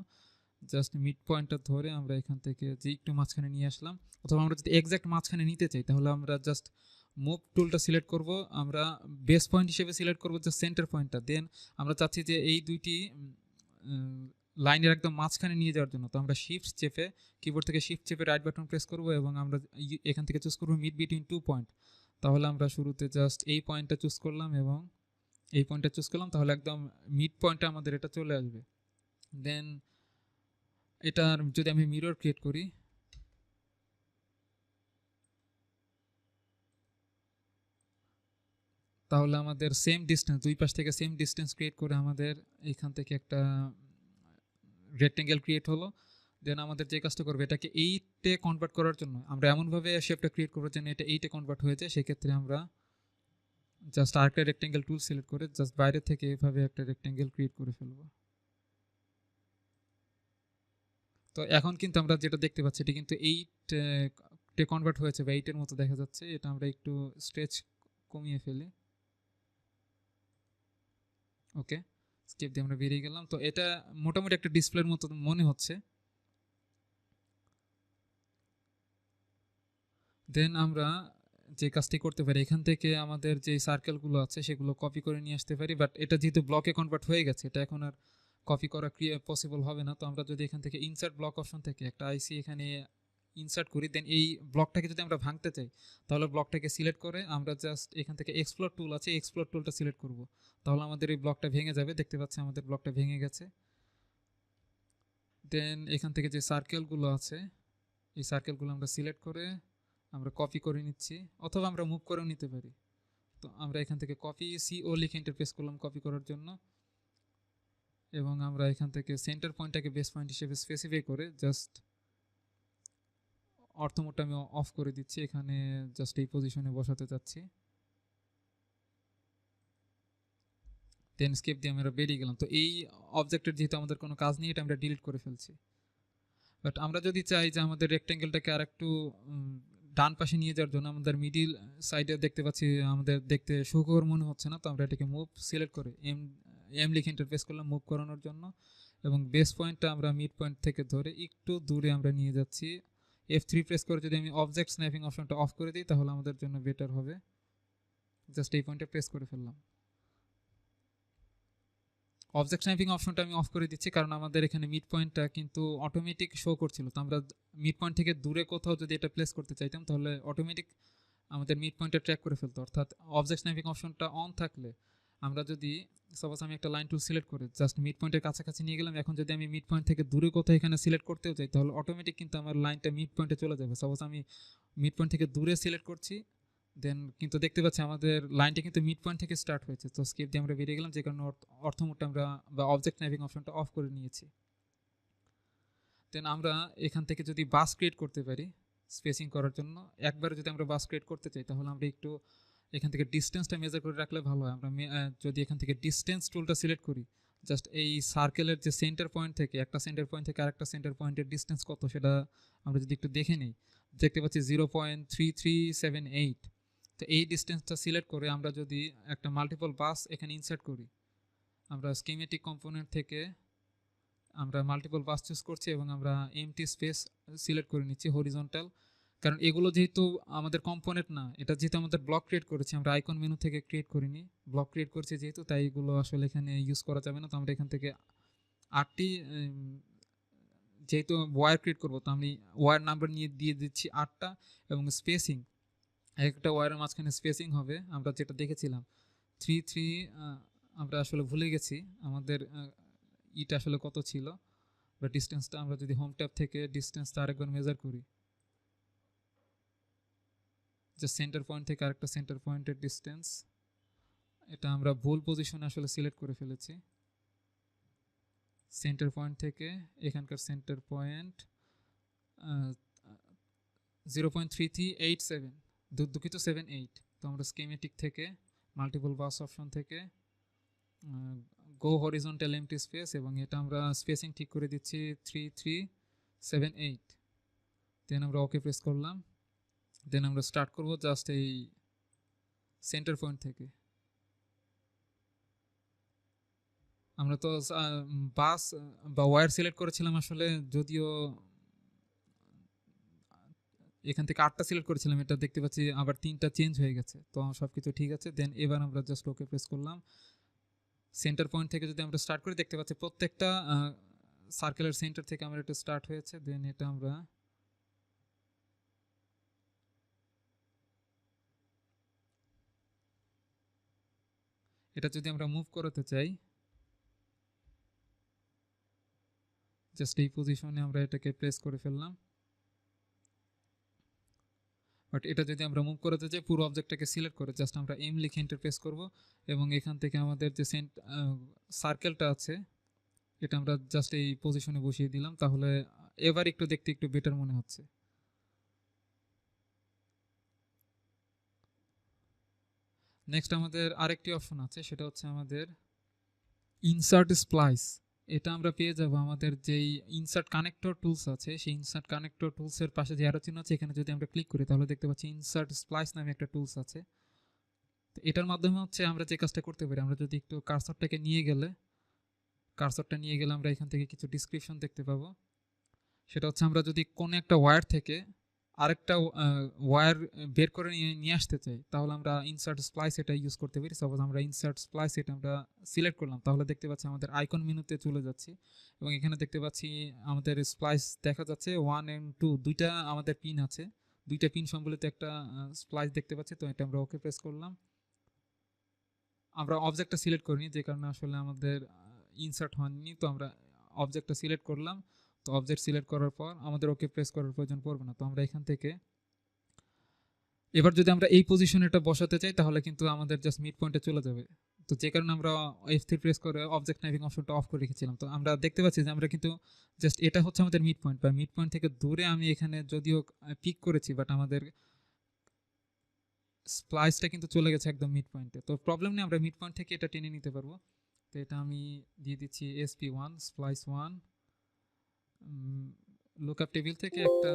জাস্ট মিড পয়েন্টটা ধরে আমরা এখান থেকে যে একটু মাঝখানে নিয়ে আসলাম, অথবা আমরা যদি এক্স্যাক্ট মাঝখানে নিতে চাই তাহলে আমরা জাস্ট মুভ টুলটা সিলেক্ট করব। আমরা বেস পয়েন্ট হিসেবে সিলেক্ট করব জাস্ট সেন্টার পয়েন্টটা। দেন আমরা চাচ্ছি যে এই দুইটি লাইনের একদম মাঝখানে নিয়ে যাওয়ার জন্য, তো আমরা শিফট চেপে কিবোর্ড থেকে শিফট চেপে রাইট বাটন প্রেস করব এবং আমরা এখান থেকে চুজ করব মিড বিটুইন 2 পয়েন্ট। তাহলে আমরা শুরুতে জাস্ট এই পয়েন্টটা চুজ করলাম এবং এই পয়েন্টটা চুজ করলাম, তাহলে একদম মিড পয়েন্টে আমাদের এটা চলে আসবে। দেন এটার যদি আমি মিরর ক্রিয়েট করি, তাহলে আমাদের সেম ডিস্টেন্স, দুই পাশ থেকে সেম ডিস্টেন্স ক্রিয়েট করে আমাদের এখান থেকে একটা রেক্টেঙ্গেল ক্রিয়েট হলো। দেন আমাদের যে কাজটা করবে এটাকে 8-এ কনভার্ট করার জন্য আমরা এমনভাবে শেপটা ক্রিয়েট করবো যেন এটা 8-এ কনভার্ট হয়ে যায়। সেক্ষেত্রে আমরা জাস্ট আরেকটা রেক্টেঙ্গেল টুল সিলেক্ট করে জাস্ট বাইরে থেকে এভাবে একটা রেক্টেঙ্গেল ক্রিয়েট করে ফেলবো। তো এখন কিন্তু আমরা যেটা দেখতে পাচ্ছি এটা কিন্তু 8-এ কনভার্ট হয়েছে বা 8-এর মতো দেখা যাচ্ছে। এটা আমরা একটু স্ট্রেচ কমিয়ে ফেলি। ওকে, স্কেপ দিয়ে আমরা বেরিয়ে গেলাম। তো এটা মোটামুটি একটা ডিসপ্লের মতো মনে হচ্ছে। দেন আমরা যে কাজটি করতে পারি, এখান থেকে আমাদের যে সার্কেলগুলো আছে সেগুলো কপি করে নিয়ে আসতে পারি। বাট এটা যেহেতু ব্লকে কনভার্ট হয়ে গেছে, এটা এখন আর কপি করা পসিবল হবে না। তো আমরা যদি এখান থেকে ইনসার্ট ব্লক অপশন থেকে একটা আইসি এখানে ইনসার্ট করি, দেন এই ব্লকটাকে যদি আমরা ভাঙতে চাই তাহলে ব্লকটাকে সিলেক্ট করে আমরা জাস্ট এখান থেকে এক্সপ্লোর টুল আছে, এক্সপ্লোর টুলটা সিলেক্ট করব। তাহলে আমাদের এই ব্লকটা ভেঙে যাবে। দেখতে পাচ্ছি আমাদের ব্লকটা ভেঙে গেছে। দেন এখান থেকে যে সার্কেলগুলো আছে এই সার্কেলগুলো আমরা সিলেক্ট করে আমরা কপি করে নিচ্ছি, অথবা আমরা মুভ করেও নিতে পারি। তো আমরা এখান থেকে কপি সিও লিখে ইন্টারফেস করলাম কপি করার জন্য, এবং আমরা এখান থেকে সেন্টার পয়েন্টটাকে বেস পয়েন্ট হিসেবে স্পেসিফাই করে জাস্ট অর্থ মোডটা আমি অফ করে দিচ্ছি। এখানে জাস্ট এই পজিশনে বসাতে চাচ্ছি। দেন স্কেপ দিয়ে আমরা বেরিয়ে গেলাম। তো এই অবজেক্টের যেহেতু আমাদের কোনো কাজ নেই, এটা আমরা ডিলিট করে ফেলছি। বাট আমরা যদি চাই যে আমাদের রেক্টেঙ্গেলটাকে আর একটু ডান পাশে নিয়ে যাওয়ার জন্য, আমাদের মিডিল সাইডে দেখতে পাচ্ছি আমাদের দেখতে সুখকর মনে হচ্ছে না, তো আমরা এটাকে মুভ সিলেক্ট করে এম লিখে ইন্টারফেস করলাম মুভ করানোর জন্য, এবং বেস পয়েন্টটা আমরা মিড পয়েন্ট থেকে ধরে একটু দূরে আমরা নিয়ে যাচ্ছি। F3 প্রেস করে যদি আমি অবজেক্ট স্ন্যাপিং অপশনটা অফ করে দিই তাহলে আমাদের জন্য বেটার হবে। জাস্ট এই পয়েন্টে প্রেস করে ফেললাম। অবজেক্ট স্ন্যাপিং অপশনটা আমি অফ করে দিচ্ছি কারণ আমাদের এখানে মিড পয়েন্টটা কিন্তু অটোমেটিক শো করছিল। তো আমরা মিড পয়েন্ট থেকে দূরে কোথাও যদি এটা প্লেস করতে চাইতাম তাহলে অটোমেটিক আমাদের মিড পয়েন্টটা ট্র্যাক করে ফেলতো। অর্থাৎ অবজেক্ট স্ন্যাপিং অপশনটা অন থাকলে আমরা যদি সাপোজ আমি একটা লাইন টুল সিলেক্ট করে জাস্ট মিড পয়েন্টের কাছাকাছি নিয়ে গেলাম, এখন যদি আমি মিড পয়েন্ট থেকে দূরে কোথাও এখানে সিলেক্ট করতেও চাই তাহলে অটোমেটিক কিন্তু আমার লাইনটা মিড পয়েন্টে চলে যাবে। সাপোজ আমি মিড পয়েন্ট থেকে দূরে সিলেক্ট করছি, দেন কিন্তু দেখতে পাচ্ছি আমাদের লাইনটা কিন্তু মিড পয়েন্ট থেকে স্টার্ট হয়েছে। তো স্কিপ দিয়ে আমরা বেরিয়ে গেলাম, যে কারণে অর্থ মোডটা আমরা বা অবজেক্ট ন্যাভিং অপশনটা অফ করে নিয়েছি। দেন আমরা এখান থেকে যদি বাস ক্রিয়েট করতে পারি স্পেসিং করার জন্য, একবারে যদি আমরা বাস ক্রিয়েট করতে চাই তাহলে আমরা একটু এখান থেকে ডিস্টেন্সটা মেজার করে রাখলে ভালো হয়। আমরা যদি এখান থেকে ডিস্টেন্স টুলটা সিলেক্ট করি, জাস্ট এই সার্কেলের যে সেন্টার পয়েন্ট থেকে একটা সেন্টার পয়েন্ট থেকে আরেকটা সেন্টার পয়েন্টের ডিস্টেন্স কত সেটা আমরা যদি একটু দেখে নিই, দেখতে পাচ্ছি 0.3378। তো এই ডিস্টেন্সটা সিলেক্ট করে আমরা যদি একটা মাল্টিপল বাস এখানে ইনসার্ট করি, আমরা স্কিমেটিক কম্পোনেন্ট থেকে আমরা মাল্টিপল বাস চুজ করছি এবং আমরা এমটি স্পেস সিলেক্ট করে নিচ্ছি হরিজন্টাল, কারণ এগুলো যেহেতু আমাদের কম্পোনেন্ট না, এটা যেহেতু আমাদের ব্লক ক্রিয়েট করেছি, আমরা আইকন মেনু থেকে ক্রিয়েট করিনি, ব্লক ক্রিয়েট করছি যেহেতু, তাই এগুলো আসলে এখানে ইউজ করা যাবে না। তো আমরা এখান থেকে 8টি যেহেতু ওয়্যার ক্রিয়েট করবো, তো আমি ওয়্যার নাম্বার নিয়ে দিয়ে দিচ্ছি 8টা, এবং স্পেসিং একটা ওয়্যারের মাঝখানে স্পেসিং হবে আমরা যেটা দেখেছিলাম 3 আমরা আসলে ভুলে গেছি আমাদের ইটা আসলে কত ছিল, বা ডিস্টেন্সটা আমরা যদি হোম ট্যাব থেকে ডিস্টেন্সটা আরেকবার মেজার করি, যে সেন্টার পয়েন্ট থেকে আরেকটা সেন্টার পয়েন্টের ডিস্টেন্স, এটা আমরা ভুল পজিশনে আসলে সিলেক্ট করে ফেলেছি। সেন্টার পয়েন্ট থেকে এখানকার সেন্টার পয়েন্ট 0.3387, দুঃখিত 78। তো আমরা স্কিমেটিক থেকে মাল্টিপল বাস অপশন থেকে গো হরিজন্টাল এমটি স্পেস, এবং এটা আমরা স্পেসিং ঠিক করে দিচ্ছি 3378। দেন আমরা ওকে প্রেস করলাম, দেন আমরা স্টার্ট করব জাস্ট এই সেন্টার পয়েন্ট থেকে। আমরা তো বাস বা ওয়্যার সিলেক্ট করেছিলাম আসলে, যদিও এখান থেকে 8টা সিলেক্ট করেছিলাম, এটা দেখতে পাচ্ছি আবার 3টা চেঞ্জ হয়ে গেছে। তো সব কিছু ঠিক আছে, দেন এবার আমরা জাস্ট ওকে প্রেস করলাম। সেন্টার পয়েন্ট থেকে যদি আমরা স্টার্ট করি দেখতে পাচ্ছি প্রত্যেকটা সার্কেলের সেন্টার থেকে আমরা এটা স্টার্ট হয়েছে। দেন এটা আমরা এটা যদি আমরা মুভ করতে চাই, জাস্ট এই পজিশনে আমরা এটাকে প্রেস করে ফেললাম। বাট এটা যদি আমরা মুভ করতে চাই পুরো অবজেক্টটাকে সিলেক্ট করে জাস্ট আমরা এম লিখে এন্টার প্রেস করব, এবং এখান থেকে আমাদের যে সার্কেলটা আছে এটা আমরা জাস্ট এই পজিশনে বসিয়ে দিলাম। তাহলে এবার একটু দেখতে একটু বেটার মনে হচ্ছে। নেক্সট আমাদের আরেকটি অপশন আছে, সেটা হচ্ছে আমাদের ইনসার্ট স্প্লাইস। এটা আমরা পেয়ে যাব আমাদের যেই ইনসার্ট কানেক্টর টুলস আছে, সেই ইনসার্ট কানেক্টর টুলসের পাশে যে অ্যারো চিহ্ন আছে এখানে যদি আমরা ক্লিক করি তাহলে দেখতে পাচ্ছি ইনসার্ট স্প্লাইস নামে একটা টুলস আছে। তো এটার মাধ্যমে হচ্ছে আমরা যে কাজটা করতে পারি, আমরা যদি একটু কার্সরটা নিয়ে গেলে আমরা এখান থেকে কিছু ডিসক্রিপশন দেখতে পাবো। সেটা হচ্ছে আমরা যদি কোনো একটা ওয়্যার থেকে আরেকটা ওয়্যার বের করে নিয়ে আসতে চাই তাহলে আমরা ইনসার্ট স্প্লাইস এটা ইউজ করতে পারি। সাপোজ আমরা ইনসার্ট স্প্লাইস এটা আমরা সিলেক্ট করলাম, তাহলে দেখতে পাচ্ছি আমাদের আইকন মেনুতে চলে যাচ্ছি, এবং এখানে দেখতে পাচ্ছি আমাদের স্প্লাইস দেখা যাচ্ছে 1 এবং 2 দুইটা আমাদের পিন আছে, দুইটা পিন সম্বলিত একটা স্প্লাইস দেখতে পাচ্ছি। তো এটা আমরা ওকে প্রেস করলাম। আমরা অবজেক্টটা সিলেক্ট করিনি যে কারণে আসলে আমাদের ইনসার্ট হয়নি, তো আমরা অবজেক্টটা সিলেক্ট করলাম। তো অবজেক্ট সিলেক্ট করার পর আমাদের ওকে প্রেস করার প্রয়োজন পড়বে না। তো আমরা এখান থেকে এবার যদি আমরা এই পজিশনে এটা বসাতে চাই তাহলে কিন্তু আমাদের জাস্ট মিড পয়েন্টে চলে যাবে। তো যে কারণে আমরা F3 প্রেস করে অবজেক্ট ন্যাভিং অপশনটা অফ করে রেখেছিলাম। তো আমরা দেখতে পাচ্ছি যে আমরা কিন্তু জাস্ট এটা হচ্ছে আমাদের মিড পয়েন্ট, বা মিড পয়েন্ট থেকে দূরে আমি এখানে যদিও পিক করেছি বাট আমাদের স্প্লাইসটা কিন্তু চলে গেছে একদম মিড পয়েন্টে। তো প্রবলেম নেই, আমরা মিড পয়েন্ট থেকে এটা টেনে নিতে পারবো। তো এটা আমি দিয়ে দিচ্ছি SP1 স্প্লাইস 1, লুকআপ টেবিল থেকে একটা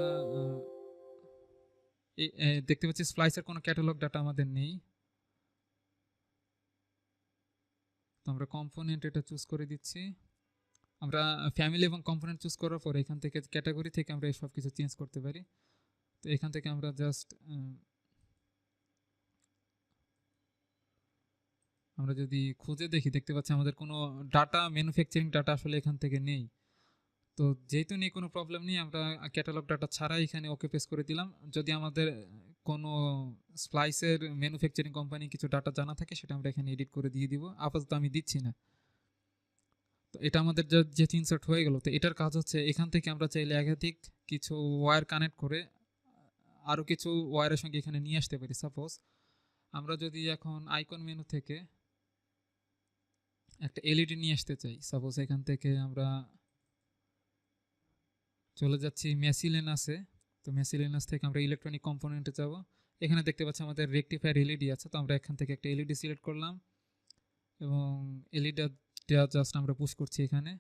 দেখতে পাচ্ছি স্প্লাইসের কোনো ক্যাটালগ ডাটা আমাদের নেই। তো আমরা কম্পোনেন্ট এটা চুজ করে দিচ্ছি। আমরা ফ্যামিলি এবং কম্পোনেন্ট চুজ করার পর এখান থেকে ক্যাটাগরি থেকে আমরা এই সব কিছু চেঞ্জ করতে পারি। তো এখান থেকে আমরা জাস্ট আমরা যদি খুঁজে দেখি দেখতে পাচ্ছি আমাদের কোনো ডাটা ম্যানুফ্যাকচারিং ডাটা আসলে এখান থেকে নেই। তো যেহেতু নেই কোনো প্রবলেম নেই, আমরা ক্যাটালগ ডাটা ছাড়াই এখানে ওকে প্রেস করে দিলাম। যদি আমাদের কোনো স্প্লাইসের ম্যানুফ্যাকচারিং কোম্পানি কিছু ডাটা জানা থাকে সেটা আমরা এখানে এডিট করে দিয়ে দিব। আপাতত আমি দিচ্ছি না। তো এটা আমাদের যেহেতু ইনসার্ট হয়ে গেল, তো এটার কাজ হচ্ছে এখান থেকে আমরা চাইলে একাধিক কিছু ওয়্যার কানেক্ট করে আরও কিছু ওয়্যারের সঙ্গে এখানে নিয়ে আসতে পারি। সাপোজ আমরা যদি এখন আইকন মেনু থেকে একটা এলইডি নিয়ে আসতে চাই, সাপোজ এখান থেকে আমরা চলে যাচ্ছি মেসিলেনাসে। তো মেসিলেনাস থেকে আমরা ইলেকট্রনিক কম্পোনেন্টে যাব। এখানে দেখতে পাচ্ছি আমাদের রেকটিফায়ার এলইডি আছে, তো আমরা এখান থেকে একটা এলইডি সিলেক্ট করলাম এবং এলইডিটা জাস্ট আমরা পুশ করছি এখানে।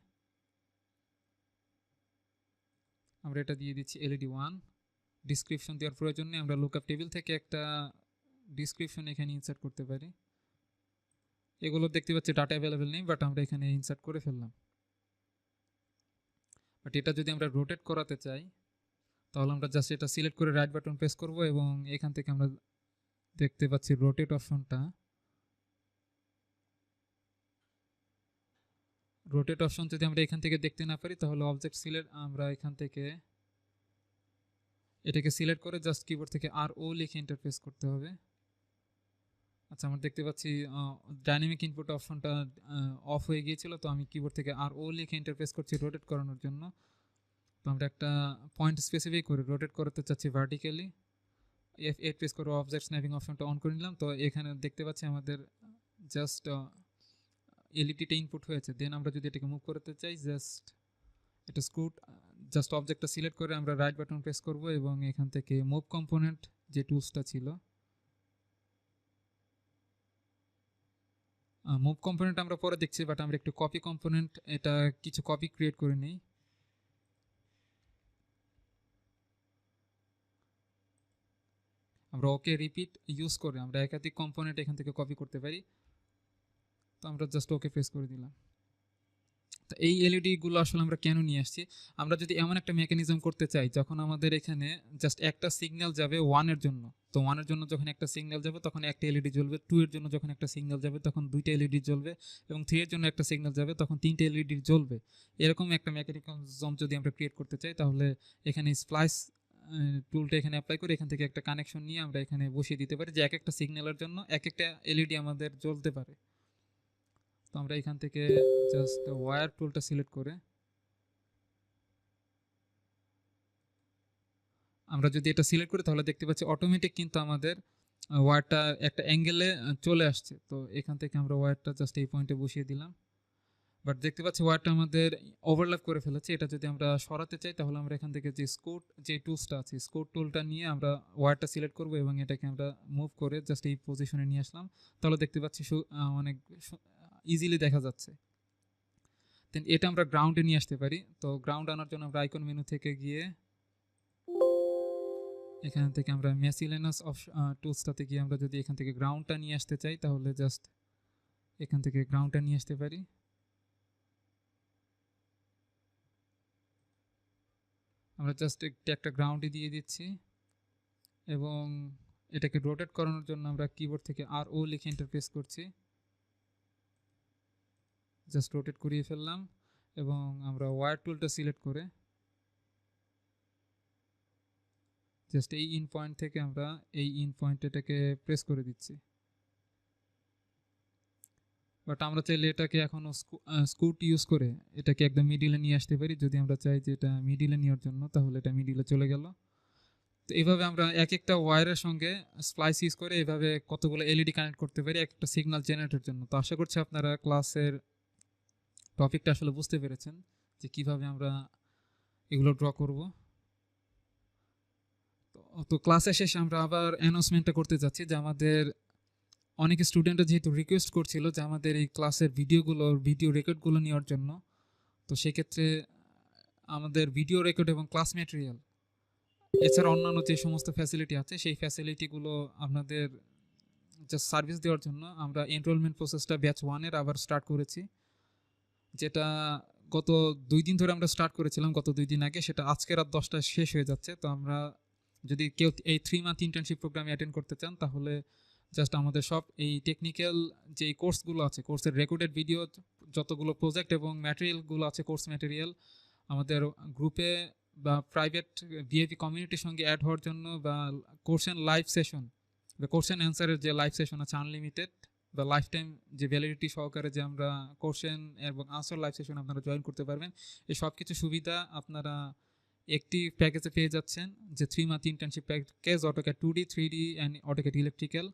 আমরা এটা দিয়ে দিচ্ছি এলইডি 1। ডিসক্রিপশন দেওয়ার প্রয়োজন নেই, আমরা লুকআপ টেবিল থেকে একটা ডিসক্রিপশন এখানে ইনসার্ট করতে পারি। এগুলো দেখতে পাচ্ছি ডাটা অ্যাভেলেবেল নেই, বাট আমরা এখানে ইনসার্ট করে ফেললাম। বাট এটা যদি আমরা রোটেট করাতে চাই তাহলে আমরা জাস্ট এটা সিলেক্ট করে রাইট বাটন প্রেস করব এবং এখান থেকে আমরা দেখতে পাচ্ছি রোটেট অপশনটা। রোটেট অপশন যদি আমরা এখান থেকে দেখতে না পারি তাহলে অবজেক্ট সিলেক্ট, আমরা এখান থেকে এটাকে সিলেক্ট করে জাস্ট কিবোর্ড থেকে আর ও লিখে ইন্টারফেস করতে হবে। আচ্ছা, আমরা দেখতে পাচ্ছি ডাইনামিক ইনপুট অপশনটা অফ হয়ে গিয়েছিল, তো আমি কিবোর্ড থেকে আর ও লিখে ইন্টারফেস করছি রোটেট করানোর জন্য। তো আমরা একটা পয়েন্ট স্পেসিফাই করে রোটেট করাতে চাচ্ছি ভার্টিক্যালি। F8 প্রেস করে অবজেক্ট স্ন্যাপিং অপশনটা অন করে নিলাম। তো এখানে দেখতে পাচ্ছি আমাদের জাস্ট এলইডিটা ইনপুট হয়েছে। দেন আমরা যদি এটাকে মুভ করতে চাই জাস্ট এটা স্ক্রুট জাস্ট অবজেক্টটা সিলেক্ট করে আমরা রাইট বাটন প্রেস করব এবং এখান থেকে মুভ কম্পোনেন্ট যে টুলসটা ছিল, মুভ কম্পোনেন্ট আমরা পরে দেখছি, বাট আমরা একটু কপি কম্পোনেন্ট এটা কিছু কপি ক্রিয়েট করে নিই। আমরা ওকে রিপিট ইউজ করে আমরা একাধিক কম্পোনেন্ট এখান থেকে কপি করতে পারি। তো আমরা জাস্ট ওকে প্রেস করে দিলাম। তো এই এলইডিগুলো আসলে আমরা কেন নিয়ে আসছি, আমরা যদি এমন একটা মেকানিজম করতে চাই যখন আমাদের এখানে জাস্ট একটা সিগন্যাল যাবে 1 এর জন্য, তো 1 এর জন্য যখন একটা সিগন্যাল যাবে তখন একটা এলইডি জ্বলবে, 2 এর জন্য যখন একটা সিগন্যাল যাবে তখন দুইটা এলইডি জ্বলবে এবং 3 এর জন্য একটা সিগন্যাল যাবে তখন তিনটে এলইডি জ্বলবে। এরকম একটা মেকানিজম যদি আমরা ক্রিয়েট করতে চাই তাহলে এখানে স্প্লাইস টুলটা এখানে অ্যাপ্লাই করে এখান থেকে একটা কানেকশন নিয়ে আমরা এখানে বসিয়ে দিতে পারি যে এক একটা সিগন্যালের জন্য এক একটা এলইডি আমাদের জ্বলতে পারে। তো আমরা এখান থেকে জাস্ট ওয়্যার টুলটা সিলেক্ট করে আমরা যদি এটা সিলেক্ট করি তাহলে দেখতে পাচ্ছি অটোমেটিক কিন্তু আমাদের ওয়্যারটা একটা অ্যাঙ্গেলে চলে আসছে। তো এখান থেকে আমরা ওয়্যারটা জাস্ট এই পয়েন্টে বসিয়ে দিলাম, বাট দেখতে পাচ্ছি ওয়্যারটা আমাদের ওভারল্যাপ করে ফেলেছে। এটা যদি আমরা সরাতে চাই তাহলে আমরা এখান থেকে যে স্কোট যে টুলসটা আছে স্কোট টুলটা নিয়ে আমরা ওয়্যারটা সিলেক্ট করব এবং এটাকে আমরা মুভ করে জাস্ট এই পজিশনে নিয়ে আসলাম। তাহলে দেখতে পাচ্ছি অনেক ইজিলি দেখা যাচ্ছে। দেন এটা আমরা গ্রাউন্ডে নিয়ে আসতে পারি। তো গ্রাউন্ড আনার জন্য আমরা আইকন মেনু থেকে গিয়ে এখান থেকে আমরা মেসিলেনাস টুলসটাতে গিয়ে আমরা যদি এখান থেকে গ্রাউন্ডটা নিয়ে আসতে চাই তাহলে জাস্ট এখান থেকে গ্রাউন্ডটা নিয়ে আসতে পারি। আমরা জাস্ট একটা গ্রাউন্ডে দিয়ে দিচ্ছি এবং এটাকে রোটেট করানোর জন্য আমরা কিবোর্ড থেকে আর ও লিখে ইন্টারফেস করছি, জাস্ট রোটেট করিয়ে ফেললাম এবং আমরা ওয়্যার টুলটা সিলেক্ট করে জাস্ট এই ইন পয়েন্ট থেকে আমরা এই ইন পয়েন্ট এটাকে প্রেস করে দিচ্ছি। বাট আমরা চাইলে এটাকে এখনও স্কুট ইউজ করে এটাকে একদম মিডিলে নিয়ে আসতে পারি। যদি আমরা চাই যে এটা মিডিলে নেওয়ার জন্য তাহলে এটা মিডিলে চলে গেল। তো এইভাবে আমরা এক একটা ওয়্যারের সঙ্গে স্প্লাইস ইউজ করে এইভাবে কতগুলো এলইডি কানেক্ট করতে পারি এক একটা সিগন্যাল জেনারেটের জন্য। তো আশা করছি আপনারা ক্লাসের টপিকটা আসলে বুঝতে পেরেছেন যে কিভাবে আমরা এগুলো ড্র করব। তো ক্লাসের শেষে আমরা আবার অ্যানাউন্সমেন্টটা করতে যাচ্ছি যে আমাদের অনেক স্টুডেন্টরা যেহেতু রিকোয়েস্ট করছিল যে আমাদের এই ক্লাসের ভিডিও রেকর্ডগুলো নেওয়ার জন্য, তো সেক্ষেত্রে আমাদের ভিডিও রেকর্ড এবং ক্লাস ম্যাটেরিয়াল এছাড়া অন্যান্য যে সমস্ত ফ্যাসিলিটি আছে সেই ফ্যাসিলিটিগুলো আপনাদের জাস্ট সার্ভিস দেওয়ার জন্য আমরা এনরোলমেন্ট প্রসেসটা ব্যাচ 1-এর আবার স্টার্ট করেছি, যেটা গত 2 দিন ধরে আমরা স্টার্ট করেছিলাম গত 2 দিন আগে, সেটা আজকে রাত 10টায় শেষ হয়ে যাচ্ছে। তো আমরা যদি কেউ এই 3 মান্থ ইন্টার্নশিপ প্রোগ্রামে অ্যাটেন্ড করতে চান তাহলে জাস্ট আমাদের সব এই টেকনিক্যাল যে কোর্সগুলো আছে কোর্সের রেকর্ডেড ভিডিও যতগুলো প্রজেক্ট এবং ম্যাটেরিয়ালগুলো আছে কোর্স ম্যাটেরিয়াল আমাদের গ্রুপে বা প্রাইভেট ভিআইপি কমিউনিটির সঙ্গে অ্যাড হওয়ার জন্য, বা কোশ্চেন লাইভ সেশন বা কোশ্চেন অ্যান্সারের যে লাইভ সেশন আছে আনলিমিটেড বা লাইফ টাইম যে ভ্যালিডিটি সহকারে যে আমরা কোশ্চেন এবং আনসার লাইভ সেশন আপনারা জয়েন করতে পারবেন, এই সব কিছু সুবিধা আপনারা একটি প্যাকেজে পেয়ে যাচ্ছেন, যে 3 month internship package AutoCAD 2D 3D and AutoCAD electrical,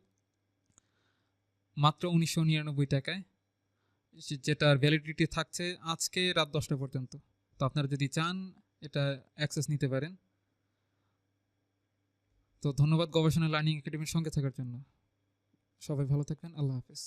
মাত্র 1999 টাকায়, যেটার ভ্যালিডিটি থাকছে আজকে রাত 10টা পর্যন্ত। তো আপনারা যদি চান এটা অ্যাক্সেস নিতে পারেন। তো ধন্যবাদ গবেষণা লার্নিং একাডেমির সঙ্গে থাকার জন্য। সবাই ভালো থাকবেন। আল্লাহ হাফেজ।